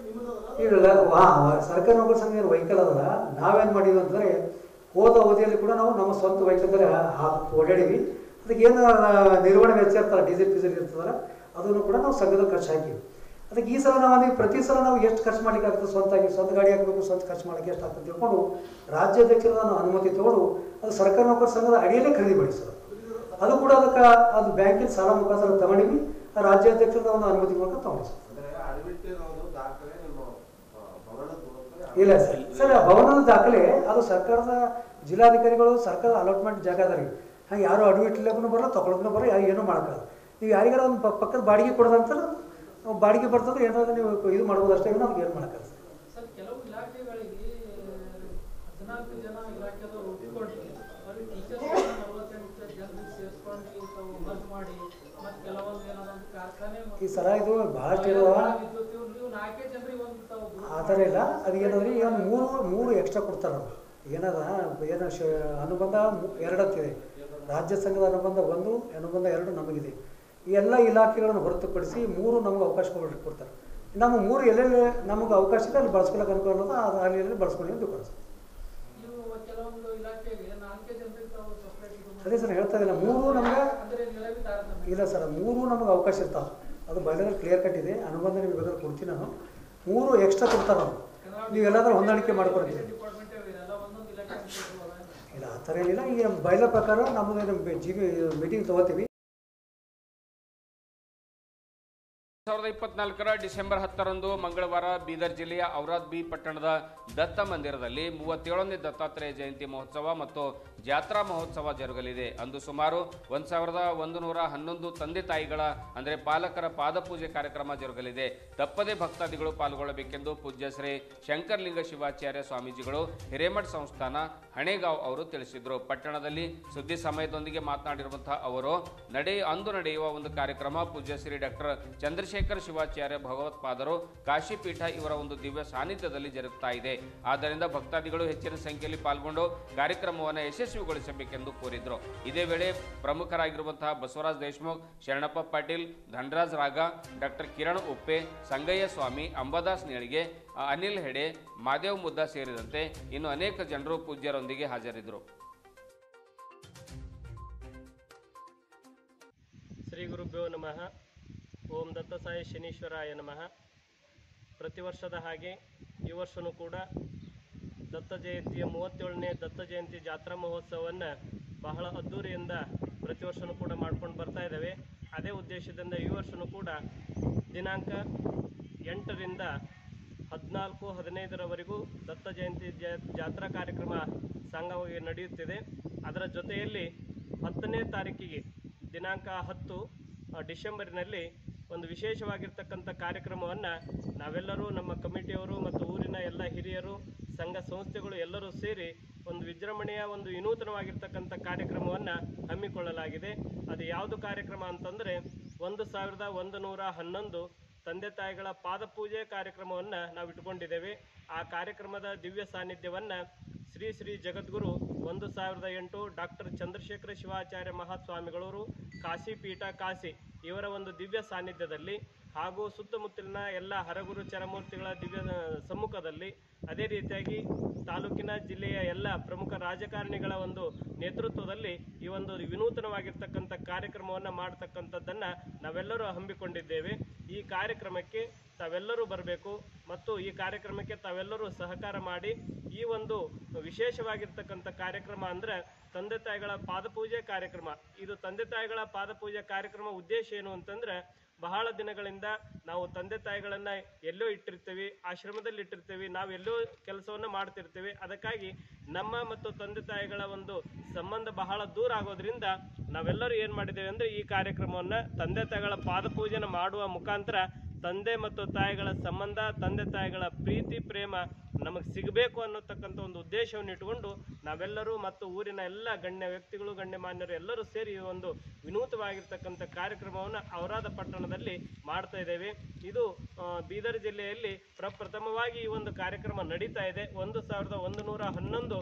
ಇಲ್ಲ ಸರ್ಕಾರಿ ನೌಕರ ಸಂಘ ಏನು ವೆಹಿಕಲ್ ಅದಲ್ಲ, ನಾವೇನು ಮಾಡಿದ್ವಿ ಅಂತಂದರೆ ಹೋದ ಅವಧಿಯಲ್ಲಿ ಕೂಡ ನಾವು ನಮ್ಮ ಸ್ವಂತ ವೆಹಿಕಲ್ದಲ್ಲಿ ಓಡಾಡಿವಿ. ಅದಕ್ಕೆ ಏನು ನಿರ್ವಹಣೆ ವೆಚ್ಚ ಇರ್ತಾರೆ, ಡೀಸೆಲ್ ಫೀಸಲ್ ಇರ್ತದಲ್ಲ, ಅದನ್ನು ಕೂಡ ನಾವು ಸಂಘದಲ್ಲಿ ಖರ್ಚು ಹಾಕಿವಿ. ಅದಕ್ಕೆ ಈ ಸಲ ನಾವು ಪ್ರತಿ ಸಲ ನಾವು ಎಷ್ಟು ಖರ್ಚು ಮಾಡ್ಲಿಕ್ಕೆ ಆಗ್ತದೆ, ಸ್ವಂತ ಗಾಡಿ ಹಾಕಬೇಕು, ಸ್ವಂತ ಖರ್ಚು ಮಾಡಲಿಕ್ಕೆ ಎಷ್ಟು ಆಗ್ತದೆ ತಿಳ್ಕೊಂಡು ರಾಜ್ಯಾಧ್ಯಕ್ಷರ ಅನುಮತಿ ತಗೊಂಡು ಅದು ಸರ್ಕಾರಿ ನೌಕರ ಸಂಘದ ಅಡಿಯಲ್ಲೇ ಖರೀದಿ ಮಾಡಿ ಸರ್. ಅದು ಕೂಡ ಅದಕ್ಕೆ ಅದು ಬ್ಯಾಂಕಿನ ಸಾಲ ಮುಖಾಂತರ ತಗೊಂಡಿವಿ, ರಾಜ್ಯಾಧ್ಯಕ್ಷರದ ಒಂದು ಅನುಮತಿ ಮೂಲಕ ತಗೊಂಡು ಸರ್. ಇಲ್ಲ ಸರ್ ಭವನದ ದಾಖಲೆ ಅದು ಸರ್ಕಾರದ ಜಿಲ್ಲಾಧಿಕಾರಿಗಳು ಸರ್ಕಾರದ ಅಲಾಟ್ಮೆಂಟ್ ಜಾಗ ಅದ ರೀ. ಹಾಗೆ ಯಾರು ಅಡ್ಮಿಟ್ಲಕ್ಕೂ ಬರಲ್ಲ, ತೊಗೊಳಕ್ಕೂ ಬರಲ್ಲ, ಯಾರು ಏನೂ ಮಾಡೋಕ್ಕಲ್ಲ. ನೀವು ಯಾರಿಗಾರ ಒಂದು ಪಕ್ಕದ ಬಾಡಿಗೆ ಕೊಡೋದಂತ ಬಾಡಿಗೆ ಬರ್ತಂದ್ರೆ ಏನಾದರೂ ನೀವು ಇದು ಮಾಡ್ಬೋದು ಅಷ್ಟೇ, ಅದಕ್ಕೆ ಏನು ಮಾಡೋಕ್ಕಲ್ಲ ಸರ್. ಕೆಲವು ಇಲಾಖೆಗಳಿಗೆ 14 ಜನ ಇಲಾಖೆದವರು ಒಪ್ಪಿಕೊಂಡಿಲ್ಲ, ಅವ್ರಿಗೆ ಟೀಚರ್ಸ್ 48 ಜನರಿಗೆ ಸೇರಿಸ್ಕೊಂಡು ಮರ್ಜ್ ಮಾಡಿ ಮತ್ತು ಕೆಲವೊಂದು ಏನಾದ್ರು ಕಾರ್ಖಾನೆ ಈ ಸಲ ಇದು ಭಾಳಷ್ಟು ಇದಾವ. ನೀವು 4 ಜನರಿಗೆ ಒಂದು ಆ ಥರ ಇಲ್ಲ. ಅದು ಏನಂದ್ರೆ ಈಗ ಮೂರು ಎಕ್ಸ್ಟ್ರಾ ಕೊಡ್ತಾರೆ. ಏನದ ಏನು ಅನುಬಂಧ 2 ಅಂತಿದೆ, ರಾಜ್ಯ ಸಂಘದ ಅನುಬಂಧ 1, ಅನುಬಂಧ 2 ನಮಗಿದೆ. ಈ ಎಲ್ಲ ಇಲಾಖೆಗಳನ್ನು ಹೊರತುಪಡಿಸಿ 3 ನಮಗೆ ಅವಕಾಶ ಕೊಡ್ತಾರೆ. ನಮ್ಮ 3 ಎಲ್ಲೆಲ್ಲಿ ನಮಗೆ ಅವಕಾಶ ಇದೆ ಅಲ್ಲಿ ಬಳಸ್ಕೊಳ್ಳೋಕೆ ಅನುಕೂಲ ಅನ್ನೋದು ಅದು ಅಲ್ಲಿ ಬಳಸ್ಕೊಳ್ಳಿ ಅಂತ ಕೊಡ್ತಾರೆ. ಅದೇ ಸರ್ ಹೇಳ್ತಾ ಇದ್ದಿಲ್ಲ, 3 ನಮ್ಗೆ ಇಲ್ಲ ಸರ್, 3 ನಮಗೆ ಅವಕಾಶ ಇರ್ತಾವೆ. ಅದು ಬಯಲಲ್ಲಿ ಕ್ಲಿಯರ್ ಕಟ್ ಇದೆ, ಅನುಬಂಧ ನಿಮಗೆ ಬೇಕಾದ್ರೆ ಕೊಡ್ತೀನಿ ನಾನು. 3 ಎಕ್ಸ್ಟ್ರಾ ಕೊಡ್ತಾರೆ ನಾವು, ನೀವೆಲ್ಲಾದ್ರೂ ಹೊಂದಾಣಿಕೆ ಮಾಡ್ಕೊಳ್ತೀವಿ. ಇಲ್ಲ ಆ ಥರ ಏನಿಲ್ಲ. ಈಗ ಬಯಲ ಪ್ರಕಾರ ನಮ್ಮದು ಮೀಟಿಂಗ್ ತೊಗೋತೀವಿ. 2024 ಡಿಸೆಂಬರ್ 10ರಂದು ಮಂಗಳವಾರ ಬೀದರ್ ಜಿಲ್ಲೆಯ ಔರಾದ್ ಬಿ ಪಟ್ಟಣದ ದತ್ತ ಮಂದಿರದಲ್ಲಿ 37ನೇ ದತ್ತಾತ್ರೇಯ ಜಯಂತಿ ಮಹೋತ್ಸವ ಮತ್ತು ಜಾತ್ರಾ ಮಹೋತ್ಸವ ಜರುಗಲಿದೆ. ಅಂದು ಸುಮಾರು 1111 ತಂದೆ ತಾಯಿಗಳ ಅಂದರೆ ಪಾಲಕರ ಪಾದಪೂಜೆ ಕಾರ್ಯಕ್ರಮ ಜರುಗಲಿದೆ. ತಪ್ಪದೇ ಭಕ್ತಾದಿಗಳು ಪಾಲ್ಗೊಳ್ಳಬೇಕೆಂದು ಪೂಜ್ಯ ಶ್ರೀ ಶಂಕರಲಿಂಗ ಶಿವಾಚಾರ್ಯ ಸ್ವಾಮೀಜಿಗಳು ಹಿರೇಮಠ ಸಂಸ್ಥಾನ ಹಣೆಗಾಂವ್ ಅವರು ತಿಳಿಸಿದರು. ಪಟ್ಟಣದಲ್ಲಿ ಸುದ್ದಿ ಸಮಯದೊಂದಿಗೆ ಮಾತನಾಡಿರುವಂತಹ ಅವರು ಅಂದು ನಡೆಯುವ ಒಂದು ಕಾರ್ಯಕ್ರಮ ಪೂಜ್ಯ ಶ್ರೀ ಡಾಕ್ಟರ್ ಚಂದ್ರಶೇಖರ ಶಿವಾಚಾರ್ಯ ಭಗವತ್ಪಾದರು ಕಾಶಿಪೀಠ ಇವರ ಒಂದು ದಿವ್ಯ ಸಾನ್ನಿಧ್ಯದಲ್ಲಿ ಜರುಗುತ್ತಾ ಇದೆ. ಆದ್ದರಿಂದ ಭಕ್ತಾದಿಗಳು ಹೆಚ್ಚಿನ ಸಂಖ್ಯೆಯಲ್ಲಿ ಪಾಲ್ಗೊಂಡು ಕಾರ್ಯಕ್ರಮವನ್ನು ಯಶಸ್ವಿಗೊಳಿಸಬೇಕೆಂದು ಕೋರಿದರು. ಇದೇ ವೇಳೆ ಪ್ರಮುಖರಾಗಿರುವಂತಹ ಬಸವರಾಜ್ ದೇಶಮುಖ್, ಶರಣಪ್ಪ ಪಾಟೀಲ್, ಧನರಾಜ್ ರಾಗ, ಡಾಕ್ಟರ್ ಕಿರಣ್ ಉಪ್ಪೆ, ಸಂಗಯ್ಯ ಸ್ವಾಮಿ, ಅಂಬಾದಾಸ್ ನೇಳಿಗೆ, ಅನಿಲ್ ಹೆಡೆ, ಮಾದೇವ್ ಮುದ್ದಾ ಸೇರಿದಂತೆ ಇನ್ನು ಅನೇಕ ಜನರು ಪೂಜ್ಯರೊಂದಿಗೆ ಹಾಜರಿದ್ದರು. ಶ್ರೀ ಗುರುಭ್ಯೋ ನಮಃ. ಓಂ ದತ್ತಸಾಯಿ ಶನೀಶ್ವರಾಯ ನಮಃ. ಪ್ರತಿ ವರ್ಷದ ಹಾಗೆ ಈ ವರ್ಷವೂ ಕೂಡ ದತ್ತ ಜಯಂತಿಯ 37ನೇ ದತ್ತ ಜಯಂತಿ ಜಾತ್ರಾ ಮಹೋತ್ಸವವನ್ನು ಬಹಳ ಅದ್ಧೂರಿಯಿಂದ ಪ್ರತಿ ವರ್ಷವೂ ಕೂಡ ಮಾಡ್ಕೊಂಡು ಬರ್ತಾ ಇದ್ದೇವೆ. ಅದೇ ಉದ್ದೇಶದಿಂದ ಈ ವರ್ಷವೂ ಕೂಡ ದಿನಾಂಕ 8ರಿಂದ 14-15ರವರೆಗೂ ದತ್ತ ಜಯಂತಿ ಜಾತ್ರಾ ಕಾರ್ಯಕ್ರಮ ಸಾಂಗವಾಗಿ ನಡೆಯುತ್ತಿದೆ. ಅದರ ಜೊತೆಯಲ್ಲಿ 10ನೇ ತಾರೀಕಿಗೆ ದಿನಾಂಕ 10 ಡಿಸೆಂಬರಿನಲ್ಲಿ ಒಂದು ವಿಶೇಷವಾಗಿರ್ತಕ್ಕಂಥ ಕಾರ್ಯಕ್ರಮವನ್ನು ನಾವೆಲ್ಲರೂ ನಮ್ಮ ಕಮಿಟಿಯವರು ಮತ್ತು ಊರಿನ ಎಲ್ಲ ಹಿರಿಯರು, ಸಂಘ ಸಂಸ್ಥೆಗಳು ಎಲ್ಲರೂ ಸೇರಿ ಒಂದು ವಿಜೃಂಭಣೆಯ ಒಂದು ವಿನೂತನವಾಗಿರ್ತಕ್ಕಂಥ ಕಾರ್ಯಕ್ರಮವನ್ನು ಹಮ್ಮಿಕೊಳ್ಳಲಾಗಿದೆ. ಅದು ಯಾವುದು ಕಾರ್ಯಕ್ರಮ ಅಂತಂದರೆ 1111 ತಂದೆ ತಾಯಿಗಳ ಪಾದಪೂಜೆ ಕಾರ್ಯಕ್ರಮವನ್ನು ನಾವು ಇಟ್ಕೊಂಡಿದ್ದೇವೆ. ಆ ಕಾರ್ಯಕ್ರಮದ ದಿವ್ಯ ಸಾನ್ನಿಧ್ಯವನ್ನು ಶ್ರೀ ಶ್ರೀ ಜಗದ್ಗುರು 1008 ಡಾಕ್ಟರ್ ಚಂದ್ರಶೇಖರ ಶಿವಾಚಾರ್ಯ ಮಹಾಸ್ವಾಮಿಗಳವರು ಕಾಶಿಪೀಠ ಕಾಶಿ ಇವರ ಒಂದು ದಿವ್ಯ ಸಾನ್ನಿಧ್ಯದಲ್ಲಿ ಹಾಗೂ ಸುತ್ತಮುತ್ತಲಿನ ಎಲ್ಲ ಹರಗುರು ಚರಮೂರ್ತಿಗಳ ದಿವ್ಯ ಸಮ್ಮುಖದಲ್ಲಿ, ಅದೇ ರೀತಿಯಾಗಿ ತಾಲೂಕಿನ ಜಿಲ್ಲೆಯ ಎಲ್ಲ ಪ್ರಮುಖ ರಾಜಕಾರಣಿಗಳ ಒಂದು ನೇತೃತ್ವದಲ್ಲಿ ಈ ಒಂದು ವಿನೂತನವಾಗಿರ್ತಕ್ಕಂಥ ಕಾರ್ಯಕ್ರಮವನ್ನು ಮಾಡತಕ್ಕಂಥದ್ದನ್ನು ನಾವೆಲ್ಲರೂ ಹಮ್ಮಿಕೊಂಡಿದ್ದೇವೆ. ಈ ಕಾರ್ಯಕ್ರಮಕ್ಕೆ ತಾವೆಲ್ಲರೂ ಬರಬೇಕು ಮತ್ತು ಈ ಕಾರ್ಯಕ್ರಮಕ್ಕೆ ತಾವೆಲ್ಲರೂ ಸಹಕಾರ ಮಾಡಿ ಈ ಒಂದು ವಿಶೇಷವಾಗಿರ್ತಕ್ಕಂಥ ಕಾರ್ಯಕ್ರಮ ಅಂದರೆ ತಂದೆ ತಾಯಿಗಳ ಪಾದಪೂಜೆ ಕಾರ್ಯಕ್ರಮ. ಇದು ತಂದೆ ತಾಯಿಗಳ ಪಾದಪೂಜೆ ಕಾರ್ಯಕ್ರಮ ಉದ್ದೇಶ ಏನು ಅಂತಂದರೆ, ಬಹಳ ದಿನಗಳಿಂದ ನಾವು ತಂದೆ ತಾಯಿಗಳನ್ನು ಎಲ್ಲೋ ಇಟ್ಟಿರ್ತೀವಿ, ಆಶ್ರಮದಲ್ಲಿ ಇಟ್ಟಿರ್ತೀವಿ, ನಾವು ಎಲ್ಲೋ ಕೆಲಸವನ್ನು ಮಾಡ್ತಿರ್ತೀವಿ. ಅದಕ್ಕಾಗಿ ನಮ್ಮ ಮತ್ತು ತಂದೆ ತಾಯಿಗಳ ಒಂದು ಸಂಬಂಧ ಬಹಳ ದೂರ ಆಗೋದ್ರಿಂದ ನಾವೆಲ್ಲರೂ ಏನು ಮಾಡಿದ್ದೇವೆ ಅಂದರೆ ಈ ಕಾರ್ಯಕ್ರಮವನ್ನು ತಂದೆ ತಾಯಿಗಳ ಪಾದಪೂಜೆನ ಮಾಡುವ ಮುಖಾಂತರ ತಂದೆ ಮತ್ತು ತಾಯಿಗಳ ಸಂಬಂಧ, ತಂದೆ ತಾಯಿಗಳ ಪ್ರೀತಿ ಪ್ರೇಮ ನಮಗೆ ಸಿಗಬೇಕು ಅನ್ನೋತಕ್ಕಂಥ ಒಂದು ಉದ್ದೇಶವನ್ನು ಇಟ್ಟುಕೊಂಡು ನಾವೆಲ್ಲರೂ ಮತ್ತು ಊರಿನ ಎಲ್ಲ ಗಣ್ಯ ವ್ಯಕ್ತಿಗಳು, ಗಣ್ಯಮಾನ್ಯರು ಎಲ್ಲರೂ ಸೇರಿ ಈ ಒಂದು ವಿನೂತವಾಗಿರ್ತಕ್ಕಂಥ ಕಾರ್ಯಕ್ರಮವನ್ನು ಔರಾದ ಪಟ್ಟಣದಲ್ಲಿ ಮಾಡ್ತಾ ಇದ್ದೇವೆ. ಇದು ಬೀದರ್ ಜಿಲ್ಲೆಯಲ್ಲಿ ಪ್ರಪ್ರಥಮವಾಗಿ ಈ ಒಂದು ಕಾರ್ಯಕ್ರಮ ನಡೀತಾ ಇದೆ. 1111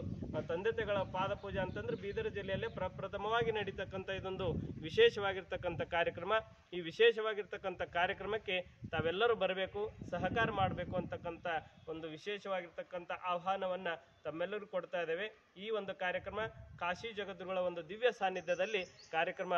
ತಂದೆ ತಾಯಿಗಳ ಪಾದಪೂಜೆ ಅಂತಂದ್ರೆ ಬೀದರ್ ಜಿಲ್ಲೆಯಲ್ಲೇ ಪ್ರಪ್ರಥಮವಾಗಿ ನಡೀತಕ್ಕಂಥ ಇದೊಂದು ವಿಶೇಷವಾಗಿರ್ತಕ್ಕಂಥ ಕಾರ್ಯಕ್ರಮ. ಈ ವಿಶೇಷವಾಗಿರ್ತಕ್ಕಂಥ ಕಾರ್ಯಕ್ರಮಕ್ಕೆ ತಾವೆಲ್ಲರೂ ಬರಬೇಕು, ಸಹಕಾರ ಮಾಡಬೇಕು ಅಂತಕ್ಕಂಥ ಒಂದು ವಿಶೇಷವಾಗಿರ್ತಕ್ಕಂಥ ಆಹ್ವಾನವನ್ನು ತಮ್ಮೆಲ್ಲರೂ ಕೊಡ್ತಾ ಇದ್ದೇವೆ. ಈ ಒಂದು ಕಾರ್ಯಕ್ರಮ ಕಾಶಿ ಜಗದ್ಗುರುಗಳ ಒಂದು ದಿವ್ಯ ಸಾನ್ನಿಧ್ಯದಲ್ಲಿ ಕಾರ್ಯಕ್ರಮ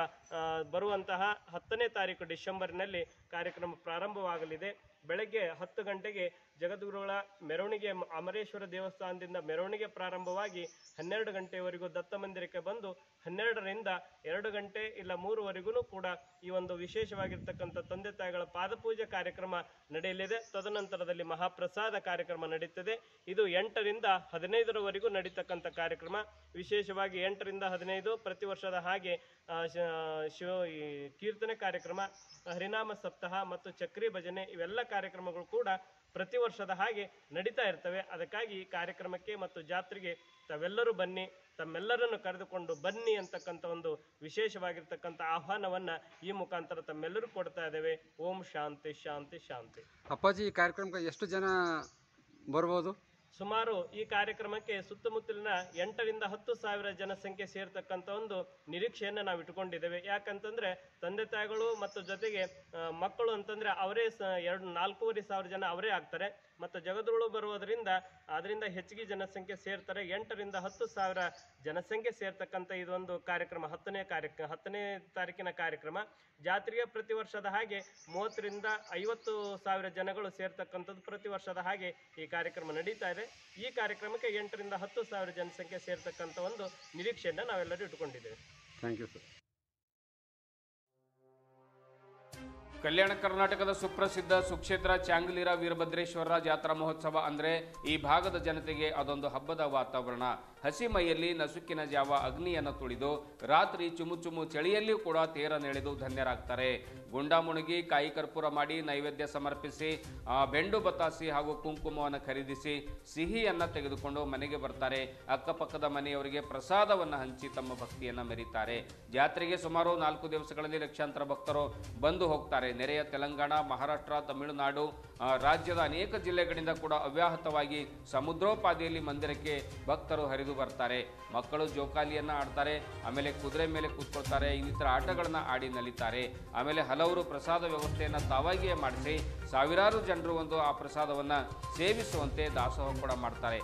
ಬರುವಂತಹ 10ನೇ ತಾರೀಕು ಡಿಸೆಂಬರ್ನಲ್ಲಿ ಕಾರ್ಯಕ್ರಮ ಪ್ರಾರಂಭವಾಗಲಿದೆ. ಬೆಳಗ್ಗೆ 10 ಗಂಟೆಗೆ ಜಗದ್ಗುರುಗಳ ಮೆರವಣಿಗೆ ಅಮರೇಶ್ವರ ದೇವಸ್ಥಾನದಿಂದ ಮೆರವಣಿಗೆ ಪ್ರಾರಂಭವಾಗಿ 12 ಗಂಟೆಯವರೆಗೂ ದತ್ತ ಮಂದಿರಕ್ಕೆ ಬಂದು 12ರಿಂದ 2 ಗಂಟೆ ಇಲ್ಲ 3ವರೆಗೂ ಕೂಡ ಈ ಒಂದು ವಿಶೇಷವಾಗಿರ್ತಕ್ಕಂಥ ತಂದೆ ತಾಯಿಗಳ ಪಾದಪೂಜೆ ಕಾರ್ಯಕ್ರಮ ನಡೆಯಲಿದೆ. ತದನಂತರದಲ್ಲಿ ಮಹಾಪ್ರಸಾದ ಕಾರ್ಯಕ್ರಮ ನಡೀತದೆ. ಇದು 8ರಿಂದ 15ರವರೆಗೂ ನಡೀತಕ್ಕಂಥ ಕಾರ್ಯಕ್ರಮ. ವಿಶೇಷವಾಗಿ 8ರಿಂದ 15 ಪ್ರತಿ ವರ್ಷದ ಹಾಗೆ ಕೀರ್ತನೆ ಕಾರ್ಯಕ್ರಮ, ಹರಿನಾಮ ಸಪ್ತಾಹ ಮತ್ತು ಚಕ್ರಿ ಭಜನೆ ಇವೆಲ್ಲ ಕಾರ್ಯಕ್ರಮಗಳು ಕೂಡ ಪ್ರತಿ ವರ್ಷದ ಹಾಗೆ ನಡೀತಾ ಇರ್ತವೆ. ಅದಕ್ಕಾಗಿ ಈ ಕಾರ್ಯಕ್ರಮಕ್ಕೆ ಮತ್ತು ಜಾತ್ರೆಗೆ ತಾವೆಲ್ಲರೂ ಬನ್ನಿ, ತಮ್ಮೆಲ್ಲರನ್ನು ಕರೆದುಕೊಂಡು ಬನ್ನಿ ಅಂತಕ್ಕಂಥ ಒಂದು ವಿಶೇಷವಾಗಿರ್ತಕ್ಕಂಥ ಆಹ್ವಾನವನ್ನು ಈ ಮುಖಾಂತರ ತಮ್ಮೆಲ್ಲರೂ ಕೊಡ್ತಾ ಇದ್ದೇವೆ. ಓಂ ಶಾಂತಿ ಶಾಂತಿ ಶಾಂತಿ. ಅಪ್ಪಾಜಿ, ಈ ಕಾರ್ಯಕ್ರಮಕ್ಕೆ ಎಷ್ಟು ಜನ ಬರ್ಬೋದು? ಸುಮಾರು ಈ ಕಾರ್ಯಕ್ರಮಕ್ಕೆ ಸುತ್ತಮುತ್ತಲಿನ 8ರಿಂದ 10 ಸಾವಿರ ಜನಸಂಖ್ಯೆ ಸೇರ್ತಕ್ಕಂಥ ಒಂದು ನಿರೀಕ್ಷೆಯನ್ನು ನಾವು ಇಟ್ಕೊಂಡಿದ್ದೇವೆ. ಯಾಕಂತಂದ್ರೆ ತಂದೆ ತಾಯಿಗಳು ಮತ್ತು ಜೊತೆಗೆ ಮಕ್ಕಳು ಅಂತಂದ್ರೆ ಅವರೇ 4-4.5 ಸಾವಿರ ಜನ ಅವರೇ ಆಗ್ತಾರೆ. ಮತ್ತು ಜಗದ್ಗುರುಗಳು ಬರುವುದರಿಂದ ಅದರಿಂದ ಹೆಚ್ಚಿಗೆ ಜನಸಂಖ್ಯೆ ಸೇರ್ತಾರೆ. 8ರಿಂದ 10 ಸಾವಿರ ಜನಸಂಖ್ಯೆ ಸೇರ್ತಕ್ಕಂಥ ಇದೊಂದು ಕಾರ್ಯಕ್ರಮ 10ನೇ ತಾರೀಕಿನ ಕಾರ್ಯಕ್ರಮ. ಜಾತ್ರೆಗೆ ಪ್ರತಿ ವರ್ಷದ ಹಾಗೆ 30ರಿಂದ 50 ಸಾವಿರ ಜನಗಳು ಸೇರ್ತಕ್ಕಂಥದ್ದು ಪ್ರತಿ ವರ್ಷದ ಹಾಗೆ ಈ ಕಾರ್ಯಕ್ರಮ ನಡೀತಾ ಇದೆ. ಈ ಕಾರ್ಯಕ್ರಮಕ್ಕೆ 8ರಿಂದ 10 ಸಾವಿರ ಜನಸಂಖ್ಯೆ ಸೇರ್ತಕ್ಕಂಥ ಒಂದು ನಿರೀಕ್ಷೆಯನ್ನು ನಾವೆಲ್ಲರೂ ಇಟ್ಟುಕೊಂಡಿದ್ದೇವೆ. Thank you sir. ಕಲ್ಯಾಣ ಕರ್ನಾಟಕದ ಸುಪ್ರಸಿದ್ಧ ಸುಕ್ಷೇತ್ರ ಚಾಂಗ್ಲೀರ ವೀರಭದ್ರೇಶ್ವರ ಜಾತ್ರಾ ಮಹೋತ್ಸವ ಅಂದರೆ ಈ ಭಾಗದ ಜನತೆಗೆ ಅದೊಂದು ಹಬ್ಬದ ವಾತಾವರಣ. ಹಸಿ ಮೈಯಲ್ಲಿ ನಸುಕಿನ ಜಾವ ಅಗ್ನಿಯನ್ನು ತುಳಿದು ರಾತ್ರಿ ಚುಮು ಚುಮು ಚಳಿಯಲ್ಲಿಯೂ ಕೂಡ ತೇರನೆಳೆದು ಧನ್ಯರಾಗ್ತಾರೆ. ಗುಂಡ ಮುಣಗಿ ಕಾಯಿ ಕರ್ಪೂರ ಮಾಡಿ ನೈವೇದ್ಯ ಸಮರ್ಪಿಸಿ ಬೆಂಡು ಬತಾಸಿ ಹಾಗೂ ಕುಂಕುಮವನ್ನು ಖರೀದಿಸಿ ಸಿಹಿಯನ್ನು ತೆಗೆದುಕೊಂಡು ಮನೆಗೆ ಬರ್ತಾರೆ. ಅಕ್ಕಪಕ್ಕದ ಮನೆಯವರಿಗೆ ಪ್ರಸಾದವನ್ನು ಹಂಚಿ ತಮ್ಮ ಭಕ್ತಿಯನ್ನು ಮೆರೀತಾರೆ. ಜಾತ್ರೆಗೆ ಸುಮಾರು 4 ದಿವಸಗಳಲ್ಲಿ ಲಕ್ಷಾಂತರ ಭಕ್ತರು ಬಂದು ಹೋಗ್ತಾರೆ. ನೆರೆಯ ತೆಲಂಗಾಣ, ಮಹಾರಾಷ್ಟ್ರ, ತಮಿಳುನಾಡು ರಾಜ್ಯದ ಅನೇಕ ಜಿಲ್ಲೆಗಳಿಂದ ಕೂಡ ಅವ್ಯಾಹತವಾಗಿ ಸಮುದ್ರೋಪಾದಿಯಲ್ಲಿ ಮಂದಿರಕ್ಕೆ ಭಕ್ತರು ಹರಿದು ಬರ್ತಾರೆ. ಮಕ್ಕಳು ಜೋಕಾಲಿಯನ್ನು ಆಡ್ತಾರೆ, ಆಮೇಲೆ ಕುದುರೆ ಮೇಲೆ ಕೂತ್ಕೊಳ್ತಾರೆ, ಇನ್ನಿತರ ಆಟಗಳನ್ನು ಆಡಿ ನಲಿತಾರೆ. ಆಮೇಲೆ ಹಲವರು ಪ್ರಸಾದ ವ್ಯವಸ್ಥೆಯನ್ನು ತಾವಾಗಿಯೇ ಮಾಡಿಸಿ ಸಾವಿರಾರು ಜನರು ಆ ಪ್ರಸಾದವನ್ನು ಸೇವಿಸುವಂತೆ ದಾಸೋಹ ಕೂಡ ಮಾಡ್ತಾರೆ.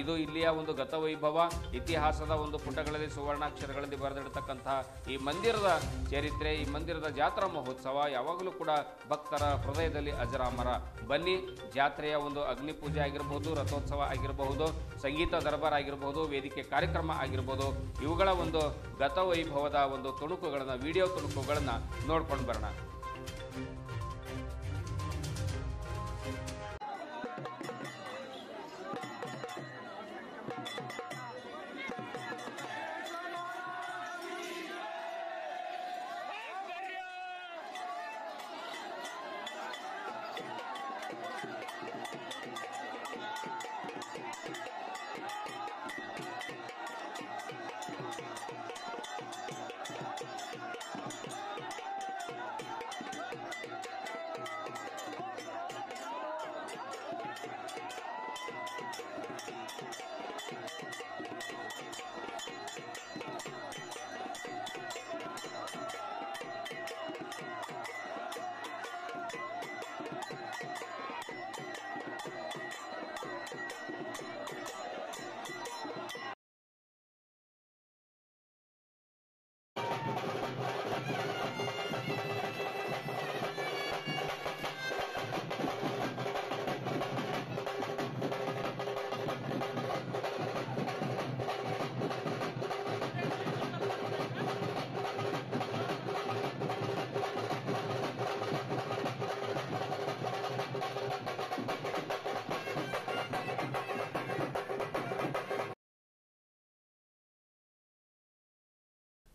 ಇದು ಇಲ್ಲಿಯ ಒಂದು ಗತವೈಭವ, ಇತಿಹಾಸದ ಒಂದು ಪುಟಗಳಲ್ಲಿ ಸುವರ್ಣಾಕ್ಷರಗಳಲ್ಲಿ ಬರೆದಿಡತಕ್ಕಂತಹ ಈ ಮಂದಿರದ ಚರಿತ್ರೆ, ಈ ಮಂದಿರದ ಜಾತ್ರಾ ಮಹೋತ್ಸವ ಯಾವಾಗಲೂ ಕೂಡ ಭಕ್ತರ ಹೃದಯದಲ್ಲಿ ಅಜರಾಮರ. ಬನ್ನಿ, ಜಾತ್ರೆಯ ಒಂದು ಅಗ್ನಿ ಪೂಜೆ ಆಗಿರಬಹುದು, ರಥೋತ್ಸವ ಆಗಿರಬಹುದು, ಸಂಗೀತ ದರ್ಬಾರ್ ಆಗಿರಬಹುದು, ವೇದಿಕೆ ಕಾರ್ಯಕ್ರಮ ಆಗಿರ್ಬೋದು, ಇವುಗಳ ಒಂದು ಗತವೈಭವದ ಒಂದು ತುಣುಕುಗಳನ್ನು, ವಿಡಿಯೋ ತುಣುಕುಗಳನ್ನು ನೋಡ್ಕೊಂಡು ಬರೋಣ.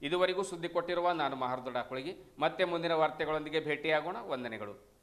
ಇದುವರೆಗೂ ಸುದ್ದಿ ಕೊಟ್ಟಿರುವ ನಾನು ಮಹಾರ್ದೊಡ ಕುಳಗಿ. ಮತ್ತೆ ಮುಂದಿನ ವಾರ್ತೆಗಳೊಂದಿಗೆ ಭೇಟಿಯಾಗೋಣ. ವಂದನೆಗಳು.